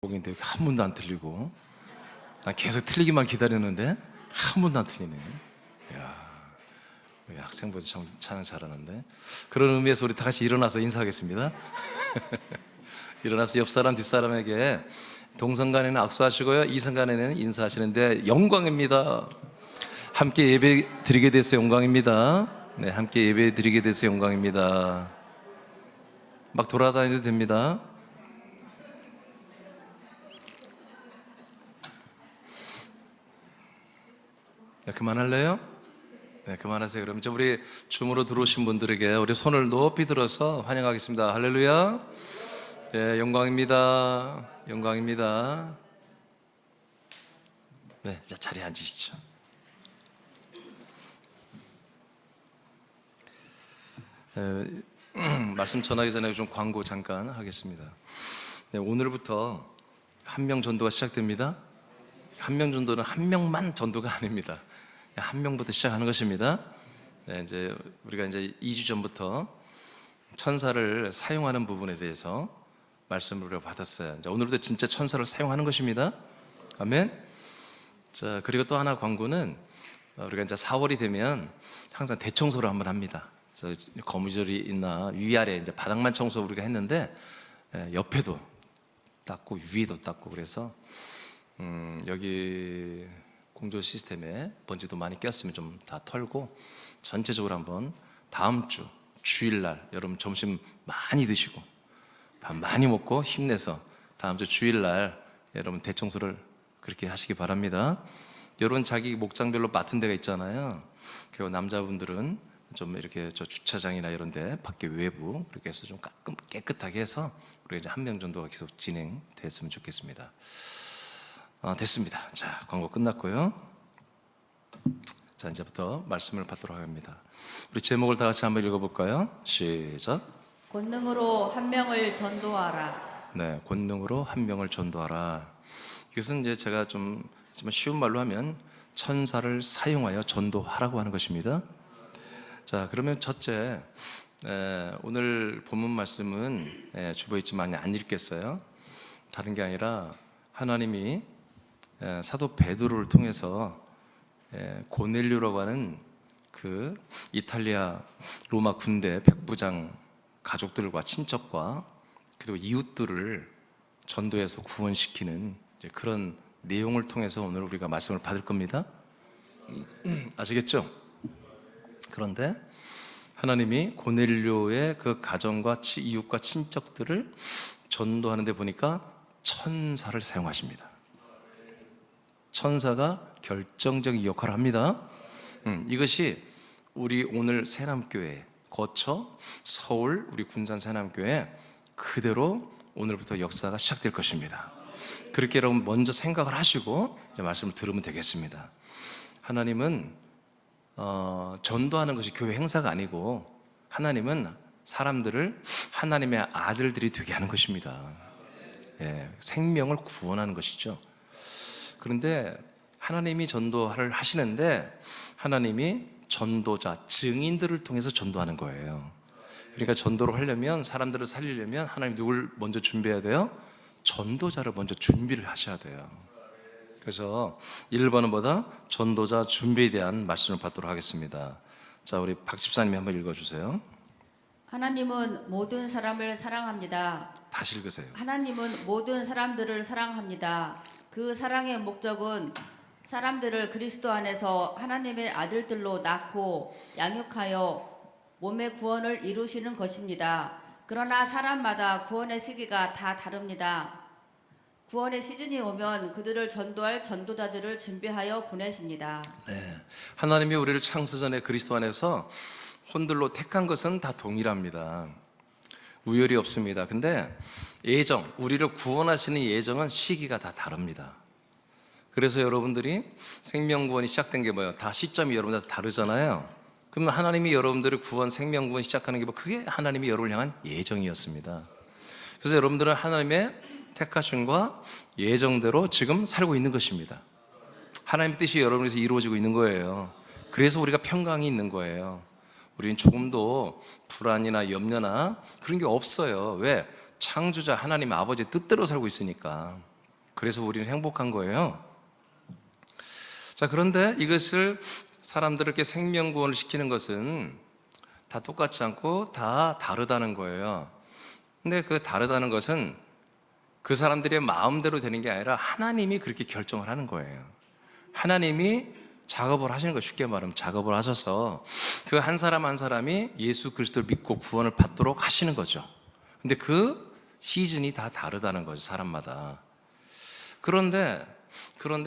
곡인데 한 번도 안 틀리고 난 계속 틀리기만 기다렸는데 한 번도 안 틀리네. 이야, 우리 학생부도 참 찬양 잘하는데. 그런 의미에서 우리 다 같이 일어나서 인사하겠습니다. 일어나서 옆 사람 뒷사람에게 동성간에는 악수하시고요, 이성간에는 인사하시는데 영광입니다. 함께 예배 드리게 돼서 영광입니다. 네, 함께 예배 드리게 돼서 영광입니다. 막 돌아다녀도 됩니다. 네, 그만할래요? 네, 그만하세요. 그럼 이제 우리 줌으로 들어오신 분들에게 우리 손을 높이 들어서 환영하겠습니다. 할렐루야. 네, 영광입니다. 영광입니다. 네, 자, 자리에 앉으시죠. 말씀 전하기 전에 좀 광고 잠깐 하겠습니다. 네, 오늘부터 한 명 전도가 시작됩니다. 한 명 전도는 한 명만 전도가 아닙니다. 한 명부터 시작하는 것입니다. 네, 이제 우리가 이제 2주 전부터 천사를 사용하는 부분에 대해서 말씀을 우리가 받았어요. 이제 오늘부터 진짜 천사를 사용하는 것입니다. 아멘. 자, 그리고 또 하나 광고는 우리가 이제 4월이 되면 항상 대청소를 한번 합니다. 그래서 거미줄이 있나 위아래 이제 바닥만 청소 우리가 했는데 옆에도 닦고 위에도 닦고 그래서 여기 공조 시스템에 먼지도 많이 꼈으면 좀 다 털고 전체적으로 한번 다음 주 주일날 여러분 점심 많이 드시고 밥 많이 먹고 힘내서 다음 주 주일날 여러분 대청소를 그렇게 하시기 바랍니다. 여러분 자기 목장별로 맡은 데가 있잖아요. 그리고 남자분들은 좀 이렇게 저 주차장이나 이런 데 밖에 외부 그렇게 해서 좀 깨끗하게 해서 우리가 이제 한 명 정도가 계속 진행됐으면 좋겠습니다. 됐습니다. 자, 광고 끝났고요. 자, 이제부터 말씀을 받도록 합니다. 우리 제목을 다 같이 한번 읽어볼까요? 시작. 권능으로 한 명을 전도하라. 네, 권능으로 한 명을 전도하라. 이것은 이제 제가 좀 쉬운 말로 하면 천사를 사용하여 전도하라고 하는 것입니다. 자, 그러면 첫째, 오늘 본문 말씀은 주보에 있지만 안 읽겠어요. 다른 게 아니라 하나님이 사도 베드로를 통해서 고넬료라고 하는 그 이탈리아 로마 군대 백부장 가족들과 친척과 그리고 이웃들을 전도해서 구원시키는 그런 내용을 통해서 오늘 우리가 말씀을 받을 겁니다. 아시겠죠? 그런데 하나님이 고넬료의 그 가정과 이웃과 친척들을 전도하는 데 보니까 천사를 사용하십니다. 천사가 결정적인 역할을 합니다. 이것이 우리 오늘 새남교회 거쳐 서울 우리 군산 새남교회 그대로 오늘부터 역사가 시작될 것입니다. 그렇게 여러분 먼저 생각을 하시고 이제 말씀을 들으면 되겠습니다. 하나님은 전도하는 것이 교회 행사가 아니고 하나님은 사람들을 하나님의 아들들이 되게 하는 것입니다. 생명을 구원하는 것이죠. 그런데 하나님이 전도를 하시는데 하나님이 전도자, 증인들을 통해서 전도하는 거예요. 그러니까 전도를 하려면 사람들을 살리려면 하나님 누굴 먼저 준비해야 돼요? 전도자를 먼저 준비를 하셔야 돼요. 그래서 1번보다 전도자 준비에 대한 말씀을 받도록 하겠습니다. 자, 우리 박 집사님이 한번 읽어주세요. 하나님은 모든 사람을 사랑합니다. 다시 읽으세요. 하나님은 모든 사람들을 사랑합니다. 그 사랑의 목적은 사람들을 그리스도 안에서 하나님의 아들들로 낳고 양육하여 몸의 구원을 이루시는 것입니다. 그러나 사람마다 구원의 시기가 다 다릅니다. 구원의 시즌이 오면 그들을 전도할 전도자들을 준비하여 보내십니다. 네, 하나님이 우리를 창세전에 그리스도 안에서 혼들로 택한 것은 다 동일합니다. 우열이 없습니다. 근데 예정, 우리를 구원하시는 예정은 시기가 다 다릅니다. 그래서 여러분들이 생명구원이 시작된 게 뭐예요? 다 시점이 여러분들 다 다르잖아요. 그러면 하나님이 여러분들을 구원, 생명구원 시작하는 게 뭐 그게 하나님이 여러분을 향한 예정이었습니다. 그래서 여러분들은 하나님의 택하심과 예정대로 지금 살고 있는 것입니다. 하나님의 뜻이 여러분에서 이루어지고 있는 거예요. 그래서 우리가 평강이 있는 거예요. 우리는 조금도 불안이나 염려나 그런 게 없어요. 왜? 창조자 하나님 아버지의 뜻대로 살고 있으니까. 그래서 우리는 행복한 거예요. 자, 그런데 이것을 사람들에게 생명구원을 시키는 것은 다 똑같지 않고 다 다르다는 거예요. 근데 그 다르다는 것은 그 사람들의 마음대로 되는 게 아니라 하나님이 그렇게 결정을 하는 거예요. 하나님이 작업을 하시는 거예요. 쉽게 말하면 작업을 하셔서 그 한 사람 한 사람이 예수 그리스도를 믿고 구원을 받도록 하시는 거죠. 근데 그 시즌이 다 다르다는 거죠, 사람마다. 그런데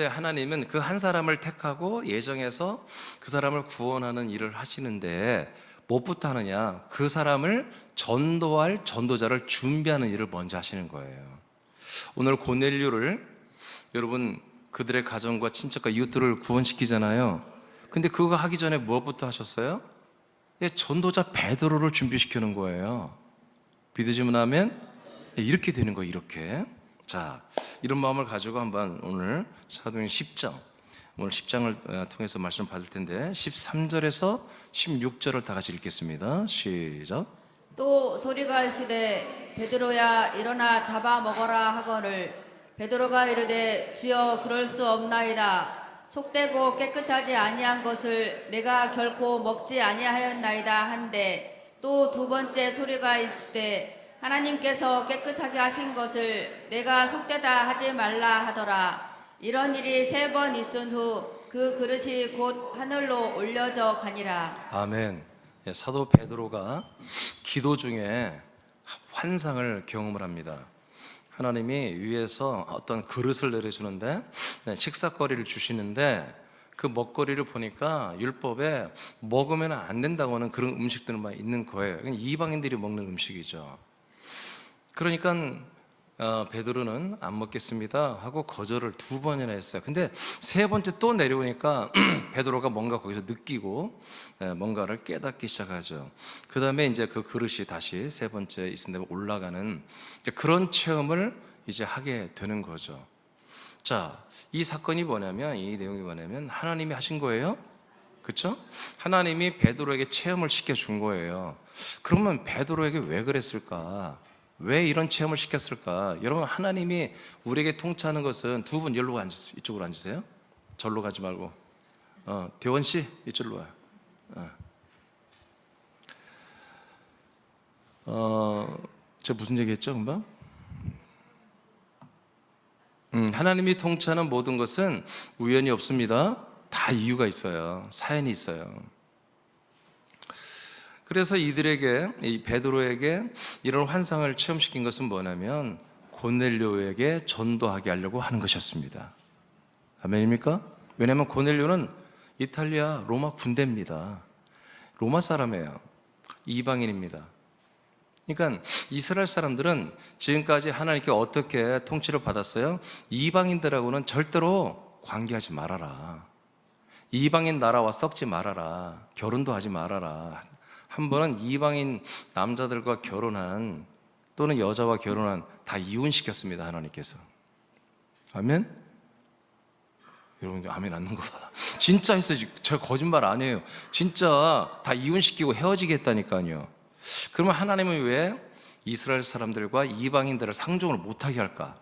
하나님은 그 한 사람을 택하고 예정해서 그 사람을 구원하는 일을 하시는데 무엇부터 하느냐? 그 사람을 전도할 전도자를 준비하는 일을 먼저 하시는 거예요. 오늘 고넬료를 여러분 그들의 가정과 친척과 이웃들을 구원시키잖아요. 근데 그거 하기 전에 무엇부터 하셨어요? 전도자 베드로를 준비시키는 거예요. 믿으시면 하면 이렇게 되는 거예요. 이렇게. 자, 이런 마음을 가지고 한번 오늘 사도행 10장, 오늘 10장을 통해서 말씀 받을 텐데 13절에서 16절을 다 같이 읽겠습니다. 시작. 또 소리가 있으되 베드로야 일어나 잡아 먹어라 하거늘 베드로가 이르되 주여 그럴 수 없나이다. 속되고 깨끗하지 아니한 것을 내가 결코 먹지 아니하였나이다 한데 또 두 번째 소리가 있으되 하나님께서 깨끗하게 하신 것을 내가 속되다 하지 말라 하더라. 이런 일이 3번 있은 후 그 그릇이 곧 하늘로 올려져 가니라. 아멘. 사도 베드로가 기도 중에 환상을 경험을 합니다. 하나님이 위에서 어떤 그릇을 내려주는데 식사거리를 주시는데 그 먹거리를 보니까 율법에 먹으면 안 된다고 하는 그런 음식들만 있는 거예요. 이방인들이 먹는 음식이죠. 그러니까 베드로는 안 먹겠습니다 하고 거절을 2번이나 했어요. 근데 3번째 또 내려오니까 베드로가 뭔가 거기서 느끼고 뭔가를 깨닫기 시작하죠. 그 다음에 이제 그 그릇이 다시 3번째 있은 데 올라가는 그런 체험을 이제 하게 되는 거죠. 자, 이 사건이 뭐냐면, 이 내용이 뭐냐면 하나님이 하신 거예요. 그렇죠? 하나님이 베드로에게 체험을 시켜준 거예요. 그러면 베드로에게 왜 그랬을까? 왜 이런 체험을 시켰을까? 여러분, 하나님이 우리에게 통치하는 것은 2분 여기로 앉으세요. 이쪽으로 앉으세요. 절로 가지 말고. 대원 씨, 이쪽으로 와요. 제가 무슨 얘기했죠, 금방? 하나님이 통치하는 모든 것은 우연이 없습니다. 다 이유가 있어요. 사연이 있어요. 그래서 이들에게, 이 베드로에게 이런 환상을 체험시킨 것은 뭐냐면 고넬료에게 전도하게 하려고 하는 것이었습니다. 아멘입니까? 왜냐하면 고넬료는 이탈리아 로마 군대입니다. 로마 사람이에요. 이방인입니다. 그러니까 이스라엘 사람들은 지금까지 하나님께 어떻게 통치를 받았어요? 이방인들하고는 절대로 관계하지 말아라. 이방인 나라와 썩지 말아라. 결혼도 하지 말아라. 한 번은 이방인 남자들과 결혼한 또는 여자와 결혼한 다 이혼시켰습니다. 하나님께서. 아멘? 여러분 아멘 안 넣는 거 봐. 진짜 했어요. 제가 거짓말 안 해요. 진짜 다 이혼시키고 헤어지게 했다니까요. 그러면 하나님은 왜 이스라엘 사람들과 이방인들을 상종을 못하게 할까?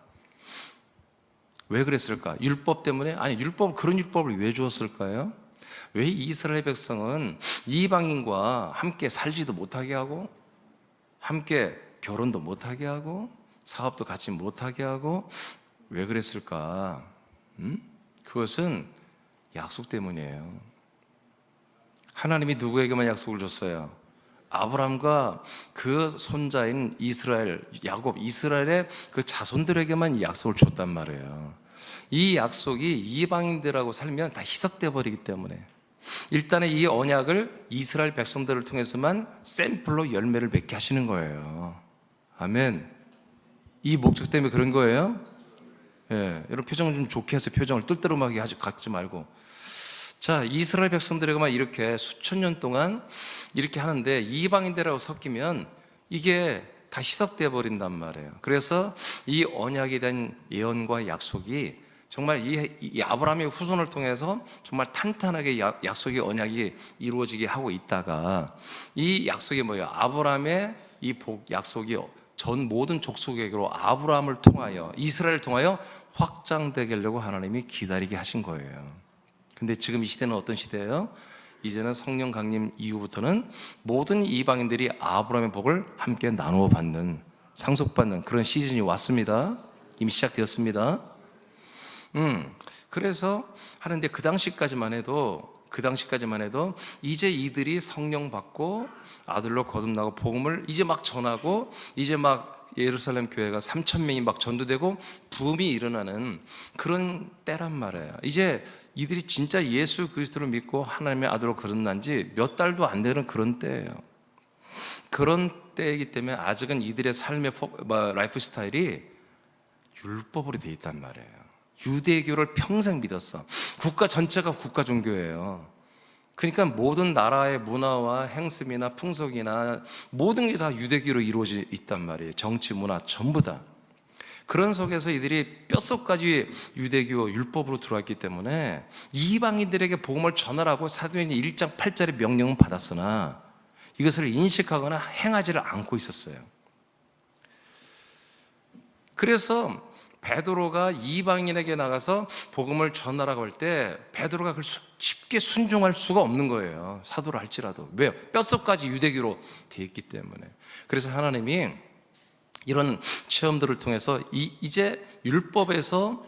왜 그랬을까? 율법 때문에? 아니, 그런 율법을 왜 주었을까요? 왜 이스라엘 백성은 이방인과 함께 살지도 못하게 하고 함께 결혼도 못하게 하고 사업도 같이 못하게 하고 왜 그랬을까? 그것은 약속 때문이에요. 하나님이 누구에게만 약속을 줬어요? 아브라함과 그 손자인 이스라엘, 야곱, 이스라엘의 그 자손들에게만 이 약속을 줬단 말이에요. 이 약속이 이방인들하고 살면 다 희석돼 버리기 때문에 일단은 이 언약을 이스라엘 백성들을 통해서만 샘플로 열매를 맺게 하시는 거예요. 아멘. 이 목적 때문에 그런 거예요. 예, 여러분 표정을 좀 좋게 해서 표정을 뜰뜨름하게 갖지 말고. 자, 이스라엘 백성들에게만 이렇게 수천 년 동안 이렇게 하는데 이방인들하고 섞이면 이게 다 희석되어 버린단 말이에요. 그래서 이 언약에 대한 예언과 약속이 정말 이 아브라함의 후손을 통해서 정말 탄탄하게 약속의 언약이 이루어지게 하고 있다가 이 약속이 뭐예요? 아브라함의 이 약속이 전 모든 족속에게로 아브라함을 통하여 이스라엘을 통하여 확장되게 하려고 하나님이 기다리게 하신 거예요. 근데 지금 이 시대는 어떤 시대예요? 이제는 성령 강림 이후부터는 모든 이방인들이 아브라함의 복을 함께 나누어 받는, 상속받는 그런 시즌이 왔습니다. 이미 시작되었습니다. 그래서 하는데 그 당시까지만 해도 이제 이들이 성령 받고 아들로 거듭나고 복음을 이제 막 전하고, 이제 막 예루살렘 교회가 3,000명이 막 전도되고 붐이 일어나는 그런 때란 말이에요. 이제 이들이 진짜 예수 그리스도를 믿고 하나님의 아들로 거듭난 지 몇 달도 안 되는 그런 때예요. 그런 때이기 때문에 아직은 이들의 삶의 라이프 스타일이 율법으로 되어 있단 말이에요. 유대교를 평생 믿었어. 국가 전체가 국가 종교예요. 그러니까 모든 나라의 문화와 행습이나 풍속이나 모든 게 다 유대교로 이루어져 있단 말이에요. 정치, 문화 전부 다. 그런 속에서 이들이 뼛속까지 유대교 율법으로 들어왔기 때문에 이방인들에게 복음을 전하라고 사도행전 1장 8절의 명령은 받았으나 이것을 인식하거나 행하지를 않고 있었어요. 그래서 베드로가 이방인에게 나가서 복음을 전하라고 할 때 베드로가 그걸 쉽게 순종할 수가 없는 거예요. 사도를 할지라도. 왜요? 뼛속까지 유대교로 되어 있기 때문에. 그래서 하나님이 이런 체험들을 통해서 이제 율법에서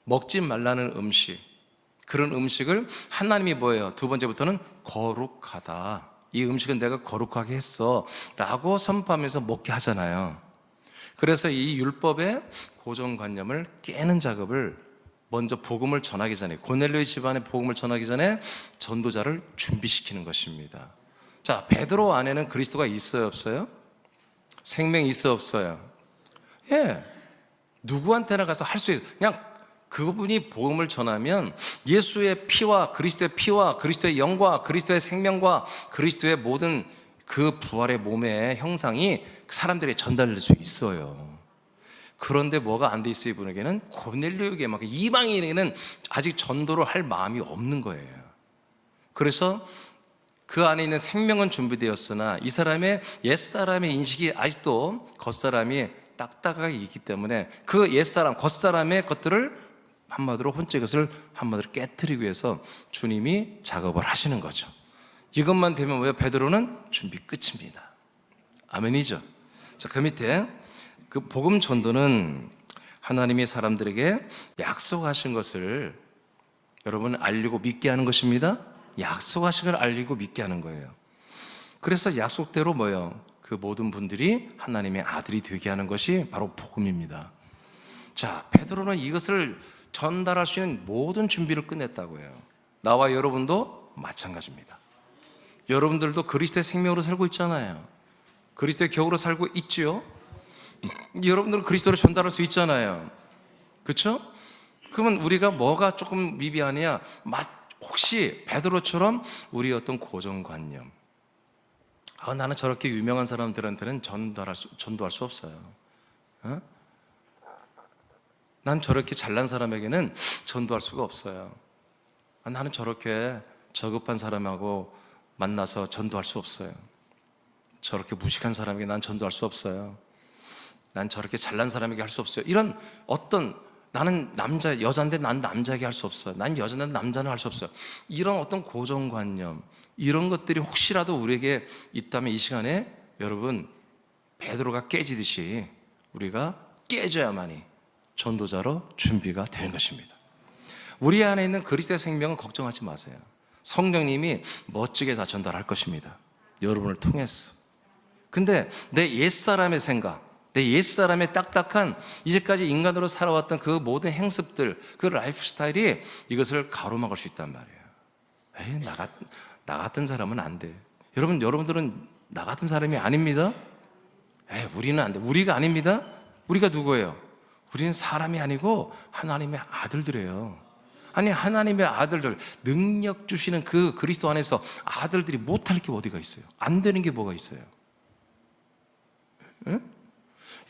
먹지 말라는 음식, 그런 음식을 하나님이 뭐예요? 두 번째부터는 거룩하다. 이 음식은 내가 거룩하게 했어 라고 선포하면서 먹게 하잖아요. 그래서 이 율법의 고정관념을 깨는 작업을 먼저 복음을 전하기 전에, 고넬료의 집안에 복음을 전하기 전에 전도자를 준비시키는 것입니다. 자, 베드로 안에는 그리스도가 있어요, 없어요? 생명이 있어요, 없어요? 예. 누구한테나 가서 할 수 있어요. 그냥 그분이 복음을 전하면 예수의 피와 그리스도의 영과 그리스도의 생명과 그리스도의 모든 그 부활의 몸의 형상이 사람들에게 전달될 수 있어요. 그런데 뭐가 안 돼 있어요? 이분에게는 고넬료에게 막 이방인에게는 아직 전도를 할 마음이 없는 거예요. 그래서 그 안에 있는 생명은 준비되었으나 이 사람의 옛사람의 인식이 아직도 겉사람이 딱딱하게 있기 때문에 그 옛사람, 겉사람의 것들을 한마디로 혼자 것을 한마디로 깨트리기 위해서 주님이 작업을 하시는 거죠. 이것만 되면 왜 베드로는 준비 끝입니다. 아멘이죠. 자, 그 밑에 그 복음 전도는 하나님이 사람들에게 약속하신 것을 여러분 알리고 믿게 하는 것입니다. 약속하신 걸 알리고 믿게 하는 거예요. 그래서 약속대로 뭐예요? 그 모든 분들이 하나님의 아들이 되게 하는 것이 바로 복음입니다. 자, 베드로는 이것을 전달할 수 있는 모든 준비를 끝냈다고 해요. 나와 여러분도 마찬가지입니다. 여러분들도 그리스도의 생명으로 살고 있잖아요. 그리스도의 격으로 살고 있지요. 여러분들은 그리스도를 전달할 수 있잖아요. 그렇죠? 그러면 우리가 뭐가 조금 미비하냐? 혹시 베드로처럼 우리 어떤 고정관념, 나는 저렇게 유명한 사람들한테는 전도할 수 없어요. 난 저렇게 잘난 사람에게는 전도할 수가 없어요. 나는 저렇게 저급한 사람하고 만나서 전도할 수 없어요. 저렇게 무식한 사람에게 난 전도할 수 없어요. 난 저렇게 잘난 사람에게 할 수 없어요. 이런 어떤, 나는 여자인데 난 남자에게 할 수 없어요. 난 여자인데 남자는 할 수 없어요. 이런 어떤 고정관념, 이런 것들이 혹시라도 우리에게 있다면 이 시간에 여러분 베드로가 깨지듯이 우리가 깨져야만이 전도자로 준비가 되는 것입니다. 우리 안에 있는 그리스도의 생명은 걱정하지 마세요. 성령님이 멋지게 다 전달할 것입니다. 여러분을 통해서. 근데 내 옛사람의 생각, 내 옛사람의 딱딱한 이제까지 인간으로 살아왔던 그 모든 행습들, 그 라이프 스타일이 이것을 가로막을 수 있단 말이에요. 나 같은 사람은 안 돼. 여러분들은 나 같은 사람이 아닙니다. 우리는 안 돼. 우리가 아닙니다. 우리가 누구예요? 우리는 사람이 아니고 하나님의 아들들이에요. 아니, 하나님의 아들들, 능력 주시는 그 그리스도 안에서 아들들이 못할 게 어디가 있어요? 안 되는 게 뭐가 있어요? 응?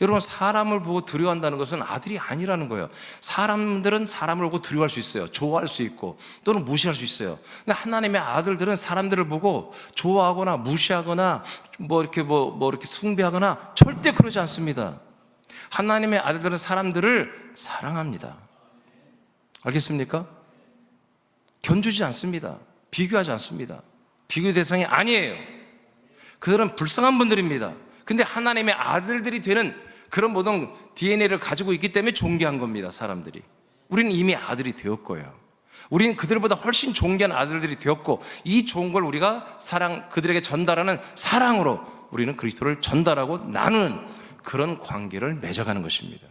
여러분, 사람을 보고 두려워한다는 것은 아들이 아니라는 거예요. 사람들은 사람을 보고 두려워할 수 있어요. 좋아할 수 있고 또는 무시할 수 있어요. 근데 하나님의 아들들은 사람들을 보고 좋아하거나 무시하거나 이렇게 숭배하거나 절대 그러지 않습니다. 하나님의 아들들은 사람들을 사랑합니다. 알겠습니까? 견주지 않습니다. 비교하지 않습니다. 비교 대상이 아니에요. 그들은 불쌍한 분들입니다. 근데 하나님의 아들들이 되는 그런 모든 DNA를 가지고 있기 때문에 존귀한 겁니다. 사람들이. 우리는 이미 아들이 되었고요. 우리는 그들보다 훨씬 존귀한 아들들이 되었고, 이 좋은 걸 우리가 그들에게 전달하는 사랑으로 우리는 그리스도를 전달하고 나누는 그런 관계를 맺어가는 것입니다.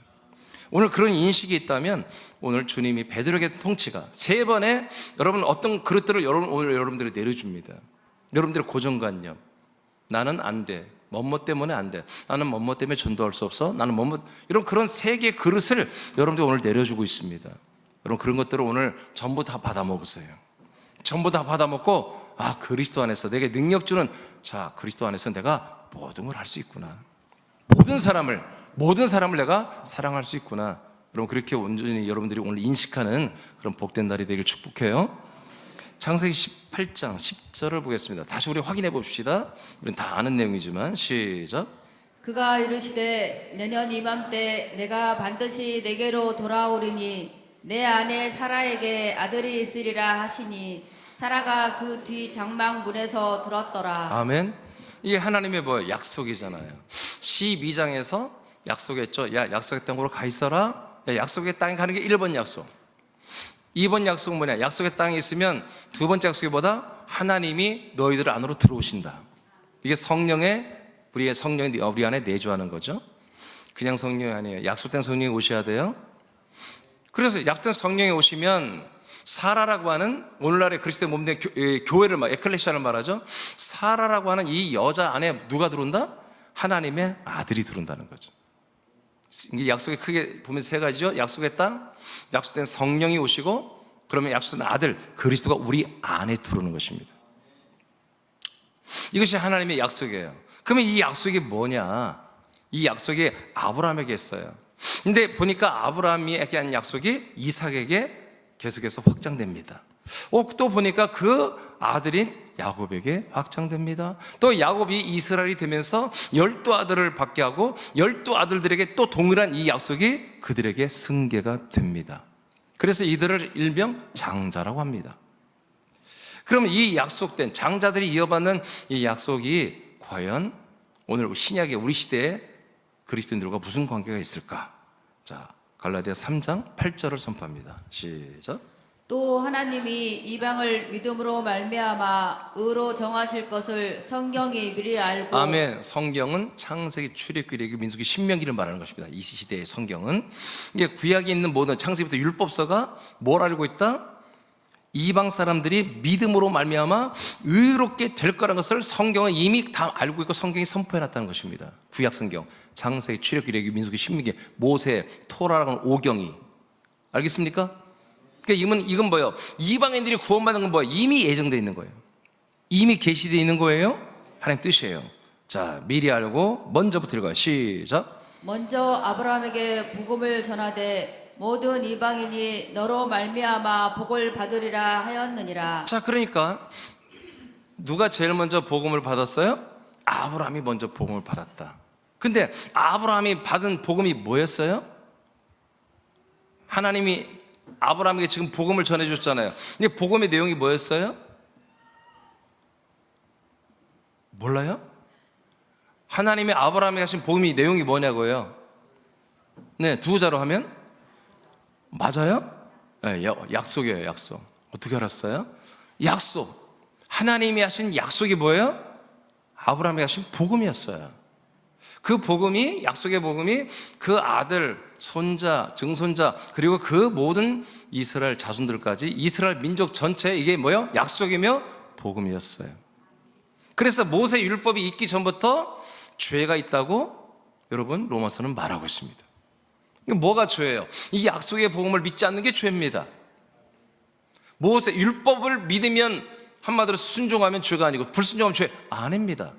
오늘 그런 인식이 있다면 오늘 주님이 베드로에게 통치가 3번에 여러분 어떤 그릇들을 오늘 여러분들이 내려줍니다. 여러분들의 고정관념, 나는 안 돼, 뭐뭐 때문에 안 돼, 나는 뭐뭐 때문에 전도할 수 없어, 나는 뭐뭐, 이런 그런 3개의 그릇을 여러분들이 오늘 내려주고 있습니다. 여러분 그런 것들을 오늘 전부 다 받아 먹으세요. 전부 다 받아 먹고, 아, 그리스도 안에서 내게 능력 주는, 자, 그리스도 안에서 내가 모든 걸 할 수 있구나, 모든 사람을 내가 사랑할 수 있구나. 여러분 그렇게 온전히 여러분들이 오늘 인식하는 그런 복된 날이 되길 축복해요. 창세기 18장 10절을 보겠습니다. 다시 우리 확인해 봅시다. 우리는 다 아는 내용이지만 시작. 그가 이르시되 내년 이맘때 내가 반드시 내게로 돌아오리니 내 아내 사라에게 아들이 있으리라 하시니 사라가 그 뒤 장막 문에서 들었더라. 아멘. 이게 하나님의 뭐예요? 약속이잖아요. 12장에서 약속했죠. 야, 약속의 땅으로 가 있어라. 야, 약속의 땅에 가는 게 1번 약속. 2번 약속은 뭐냐? 약속의 땅에 있으면 두 번째 약속이 뭐다? 하나님이 너희들 안으로 들어오신다. 이게 우리의 성령이 우리 안에 내주하는 거죠. 그냥 성령이 아니에요. 약속된 성령이 오셔야 돼요. 그래서 약속된 성령이 오시면 사라라고 하는, 오늘날의 그리스도의 몸된 교회를 에클레시아를 말하죠. 사라라고 하는 이 여자 안에 누가 들어온다? 하나님의 아들이 들어온다는 거죠. 이게 약속이 크게 보면 3가지죠. 약속의 땅, 약속된 성령이 오시고, 그러면 약속된 아들 그리스도가 우리 안에 들어오는 것입니다. 이것이 하나님의 약속이에요. 그러면 이 약속이 뭐냐? 이 약속이 아브라함에게 했어요. 근데 보니까 아브라함에게 한 약속이 이삭에게 계속해서 확장됩니다. 또 보니까 그 아들인 야곱에게 확장됩니다. 또 야곱이 이스라엘이 되면서 12아들을 받게 하고 12아들들에게 또 동일한 이 약속이 그들에게 승계가 됩니다. 그래서 이들을 일명 장자라고 합니다. 그러면 이 약속된 장자들이 이어받는 이 약속이 과연 오늘 신약의 우리 시대에 그리스도인들과 무슨 관계가 있을까? 자, 갈라디아 3장 8절을 선포합니다. 시작. 또 하나님이 이방을 믿음으로 말미암아 의로 정하실 것을 성경이 미리 알고. 아멘. 성경은 창세기, 출애굽기, 레위기, 민수기, 신명기를 말하는 것입니다. 이 시대의 성경은 이게 구약에 있는 모든 창세기부터 율법서가 뭘 알고 있다? 이방 사람들이 믿음으로 말미암아 의롭게 될 거라는 것을 성경은 이미 다 알고 있고 성경이 선포해 놨다는 것입니다. 구약 성경, 창세기, 출애굽기, 레위기, 민수기, 신명기, 모세, 토라라는 5경이. 알겠습니까? 그러니까 이건 뭐예요? 이방인들이 구원받는 건 뭐예요? 이미 예정되어 있는 거예요. 이미 계시되어 있는 거예요. 하나님 뜻이에요. 자, 미리 알고 먼저부터 읽어요. 시작. 먼저 아브라함에게 복음을 전하되 모든 이방인이 너로 말미암아 복을 받으리라 하였느니라. 자, 그러니까 누가 제일 먼저 복음을 받았어요? 아브라함이 먼저 복음을 받았다. 근데 아브라함이 받은 복음이 뭐였어요? 하나님이 아브라함에게 지금 복음을 전해줬잖아요. 근데 복음의 내용이 뭐였어요? 몰라요? 하나님이 아브라함에게 하신 복음의 내용이 뭐냐고요? 네, 두 자로 하면 맞아요? 네, 약속이에요. 약속. 어떻게 알았어요? 약속. 하나님이 하신 약속이 뭐예요? 아브라함에게 하신 복음이었어요. 그 복음이, 약속의 복음이 그 아들, 손자, 증손자, 그리고 그 모든 이스라엘 자손들까지, 이스라엘 민족 전체에 이게 뭐예요? 약속이며 복음이었어요. 그래서 모세 율법이 있기 전부터 죄가 있다고 여러분 로마서는 말하고 있습니다. 이게 뭐가 죄예요? 이 약속의 복음을 믿지 않는 게 죄입니다. 모세 율법을 믿으면, 한마디로 순종하면 죄가 아니고 불순종하면 죄 아닙니다.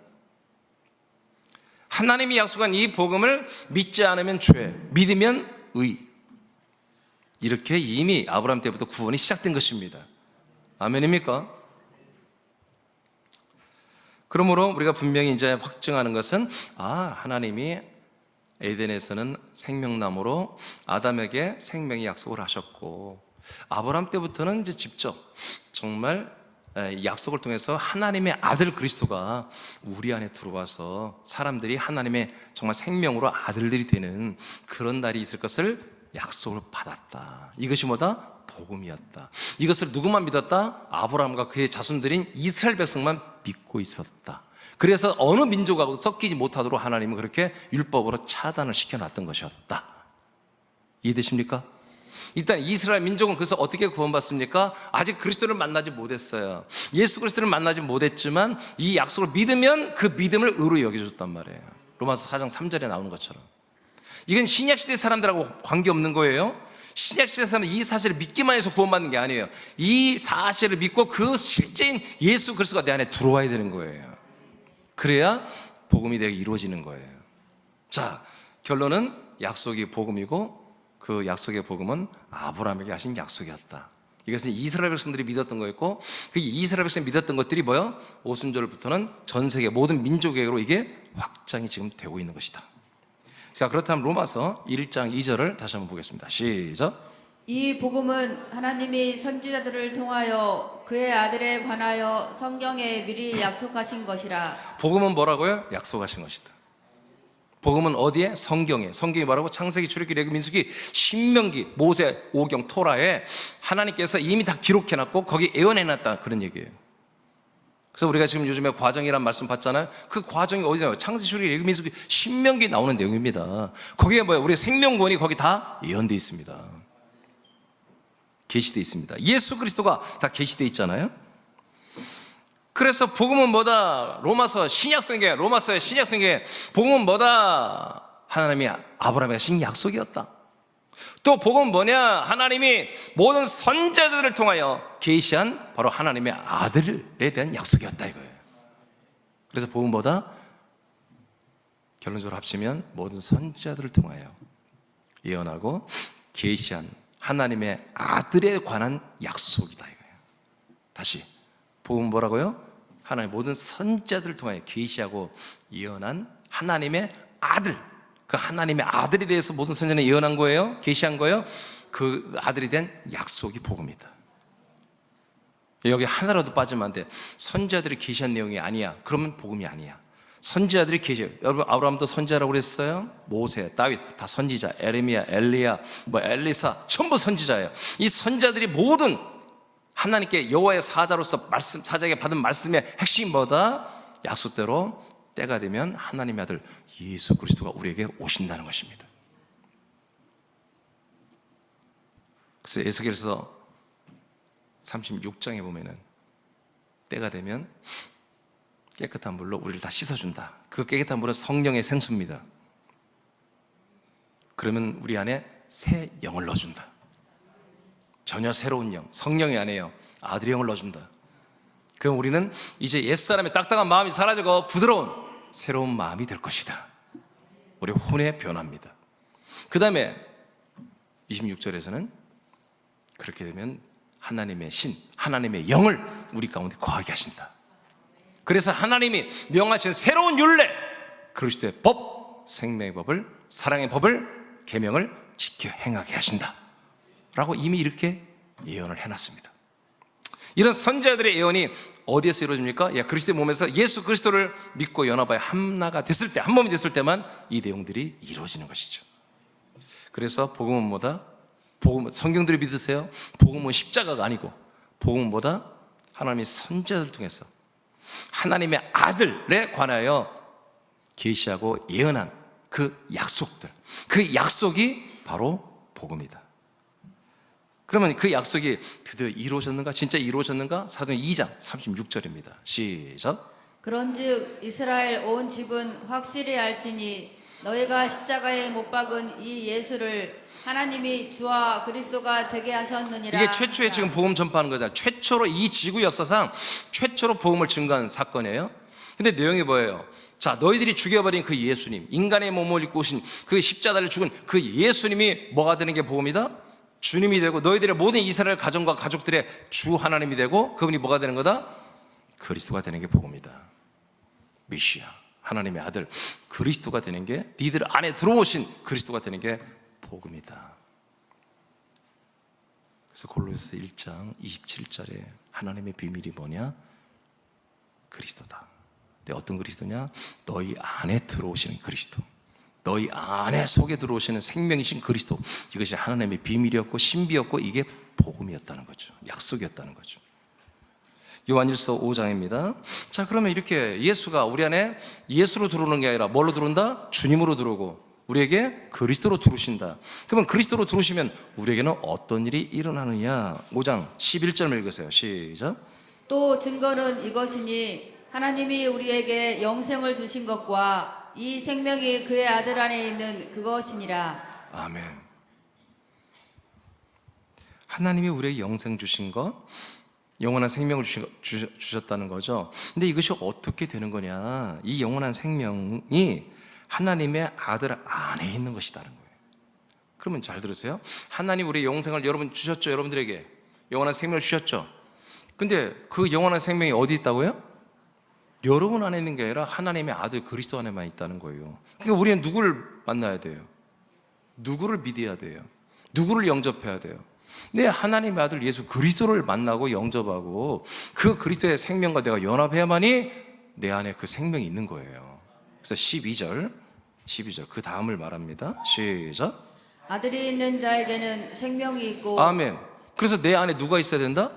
하나님이 약속한 이 복음을 믿지 않으면 죄, 믿으면 의. 이렇게 이미 아브라함 때부터 구원이 시작된 것입니다. 아멘입니까? 그러므로 우리가 분명히 이제 확증하는 것은, 하나님이 에덴에서는 생명나무로 아담에게 생명의 약속을 하셨고, 아브라함 때부터는 이제 직접 정말 약속을 통해서 하나님의 아들 그리스도가 우리 안에 들어와서 사람들이 하나님의 정말 생명으로 아들들이 되는 그런 날이 있을 것을 약속을 받았다. 이것이 뭐다? 복음이었다. 이것을 누구만 믿었다? 아브라함과 그의 자손들인 이스라엘 백성만 믿고 있었다. 그래서 어느 민족하고도 섞이지 못하도록 하나님은 그렇게 율법으로 차단을 시켜놨던 것이었다. 이해되십니까? 일단 이스라엘 민족은 그래서 어떻게 구원받습니까? 아직 그리스도를 만나지 못했어요. 예수 그리스도를 만나지 못했지만 이 약속을 믿으면 그 믿음을 의로 여겨줬단 말이에요. 로마서 4장 3절에 나오는 것처럼. 이건 신약시대 사람들하고 관계없는 거예요. 신약시대 사람은 이 사실을 믿기만 해서 구원받는 게 아니에요. 이 사실을 믿고 그 실제인 예수 그리스도가 내 안에 들어와야 되는 거예요. 그래야 복음이 되게 이루어지는 거예요. 자, 결론은 약속이 복음이고 그 약속의 복음은 아브라함에게 하신 약속이었다. 이것은 이스라엘 백성들이 믿었던 거였고, 그 이스라엘 백성이 믿었던 것들이 뭐요? 오순절부터는 전 세계 모든 민족에게로 이게 확장이 지금 되고 있는 것이다. 자, 그렇다면 로마서 1장 2절을 다시 한번 보겠습니다. 시작. 이 복음은 하나님이 선지자들을 통하여 그의 아들에 관하여 성경에 미리 약속하신 것이라. 복음은 뭐라고요? 약속하신 것이다. 복음은 어디에? 성경에. 성경이 뭐라고? 창세기, 출애굽기, 레위기, 민수기, 신명기, 모세, 오경, 토라에 하나님께서 이미 다 기록해놨고 거기 예언해놨다, 그런 얘기예요. 그래서 우리가 지금 요즘에 과정이란 말씀 봤잖아요. 그 과정이 어디 나와요? 창세기, 출애굽기, 레위기, 민수기, 신명기 나오는 내용입니다. 거기에 뭐예요? 우리의 생명권이 거기 다 예언되어 있습니다. 계시되어 있습니다. 예수 그리스도가 다 계시되어 있잖아요. 그래서 복음은 뭐다? 로마서 신약성경에, 로마서의 신약성경에 복음은 뭐다? 하나님이 아브라함에게 하신 약속이었다. 또 복음은 뭐냐? 하나님이 모든 선지자들을 통하여 계시한 바로 하나님의 아들에 대한 약속이었다, 이거예요. 그래서 복음은 뭐다? 결론적으로 합치면 모든 선지자들을 통하여 예언하고 계시한 하나님의 아들에 관한 약속이다, 이거예요. 다시, 복음은 뭐라고요? 하나님 모든 선지자들을 통하여 계시하고 예언한 하나님의 아들, 그 하나님의 아들에 대해서 모든 선지자는 예언한 거예요. 계시한 거예요. 그 아들에 대한 약속이 복음이다. 여기 하나라도 빠지면 안 돼. 선지자들이 계시한 내용이 아니야. 그러면 복음이 아니야. 선지자들이 계시해요. 여러분, 아브라함도 선지자라고 그랬어요. 모세, 다윗 다 선지자. 에레미야, 엘리야, 엘리사 전부 선지자예요. 이 선지자들이 모든 하나님께 여호와의 사자로서 사자에게 받은 말씀의 핵심이 뭐다? 약속대로 때가 되면 하나님의 아들 예수 그리스도가 우리에게 오신다는 것입니다. 그래서 에스겔서 36장에 보면은 때가 되면 깨끗한 물로 우리를 다 씻어준다. 그 깨끗한 물은 성령의 생수입니다. 그러면 우리 안에 새 영을 넣어준다. 전혀 새로운 영, 성령이 아니에요. 아들의 영을 넣어준다. 그럼 우리는 이제 옛사람의 딱딱한 마음이 사라지고 부드러운 새로운 마음이 될 것이다. 우리 혼의 변화입니다. 그 다음에 26절에서는 그렇게 되면 하나님의 신, 하나님의 영을 우리 가운데 거하게 하신다. 그래서 하나님이 명하신 새로운 율례, 그리스도의 법, 생명의 법을, 사랑의 법을, 계명을 지켜 행하게 하신다 라고 이미 이렇게 예언을 해놨습니다. 이런 선지자들의 예언이 어디에서 이루어집니까? 그리스도의 몸에서 예수 그리스도를 믿고 연합하여 하나가 됐을 때, 한 몸이 됐을 때만 이 내용들이 이루어지는 것이죠. 그래서 복음은 뭐다? 복음은 성경들이 믿으세요. 복음은 십자가가 아니고 복음은 뭐다? 하나님의 선지자들을 통해서 하나님의 아들에 관하여 계시하고 예언한 그 약속들, 그 약속이 바로 복음이다. 그러면 그 약속이 드디어 이루어졌는가? 진짜 이루어졌는가? 사도행 2장 36절입니다. 시작. 그런즉 이스라엘 온 집은 확실히 알지니 너희가 십자가에 못 박은 이 예수를 하나님이 주와 그리스도가 되게 하셨느니라. 이게 최초의 지금 복음 전파하는 거잖아요. 최초로 이 지구 역사상 최초로 복음을 증거한 사건이에요. 근데 내용이 뭐예요? 자, 너희들이 죽여버린 그 예수님, 인간의 몸을 입고 오신 그 십자가를 죽은 그 예수님이 뭐가 되는 게 복음이다? 주님이 되고 너희들의 모든 이스라엘 가정과 가족들의 주 하나님이 되고 그분이 뭐가 되는 거다? 그리스도가 되는 게 복음이다. 메시아, 하나님의 아들 그리스도가 되는 게, 니들 안에 들어오신 그리스도가 되는 게 복음이다. 그래서 골로새 1장 27절에 하나님의 비밀이 뭐냐? 그리스도다. 근데 어떤 그리스도냐? 너희 안에 들어오시는 그리스도, 너희 안에 속에 들어오시는 생명이신 그리스도, 이것이 하나님의 비밀이었고 신비였고 이게 복음이었다는 거죠. 약속이었다는 거죠. 요한일서 5장입니다. 자, 그러면 이렇게 예수가 우리 안에 예수로 들어오는 게 아니라 뭘로 들어온다? 주님으로 들어오고 우리에게 그리스도로 들어오신다. 그러면 그리스도로 들어오시면 우리에게는 어떤 일이 일어나느냐? 5장 11절 읽으세요. 시작. 또 증거는 이것이니 하나님이 우리에게 영생을 주신 것과 이 생명이 그의 아들 안에 있는 그것이니라. 아멘. 하나님이 우리에게 영생 주신 것, 영원한 생명을 주셨다는 거죠. 근데 이것이 어떻게 되는 거냐? 이 영원한 생명이 하나님의 아들 안에 있는 것이라는 거예요. 그러면 잘 들으세요. 하나님 우리의 영생을 여러분 주셨죠. 여러분들에게 영원한 생명을 주셨죠. 근데 그 영원한 생명이 어디 있다고요? 여러분 안에 있는 게 아니라 하나님의 아들 그리스도 안에만 있다는 거예요. 그러니까 우리는 누구를 만나야 돼요? 누구를 믿어야 돼요? 누구를 영접해야 돼요? 내 하나님의 아들 예수 그리스도를 만나고 영접하고 그 그리스도의 생명과 내가 연합해야만이 내 안에 그 생명이 있는 거예요. 그래서 12절 그 다음을 말합니다. 시작. 아들이 있는 자에게는 생명이 있고. 아멘. 그래서 내 안에 누가 있어야 된다?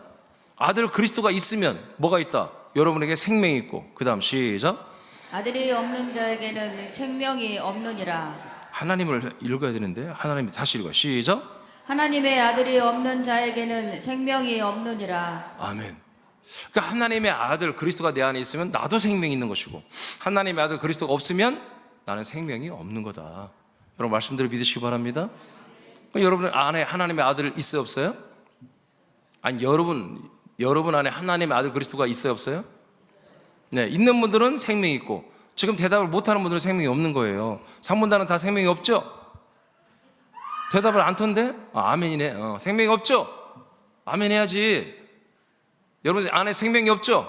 아들 그리스도가 있으면 뭐가 있다? 여러분에게 생명이 있고. 그 다음 시작. 아들이 없는 자에게는 생명이 없느니라. 하나님을 읽어야 되는데 하나님 다시 읽어요. 시작. 하나님의 아들이 없는 자에게는 생명이 없느니라. 아멘. 그러니까 하나님의 아들 그리스도가 내 안에 있으면 나도 생명이 있는 것이고, 하나님의 아들 그리스도가 없으면 나는 생명이 없는 거다. 여러분 말씀대로 믿으시기 바랍니다. 여러분 안에 하나님의 아들 있어요 없어요? 아니 여러분 안에 하나님의 아들 그리스도가 있어요 없어요? 네, 있는 분들은 생명이 있고, 지금 대답을 못하는 분들은 생명이 없는 거예요. 상문단은 다 생명이 없죠? 대답을 안 턴데? 아멘이네. 생명이 없죠? 아멘 해야지. 여러분 안에 생명이 없죠?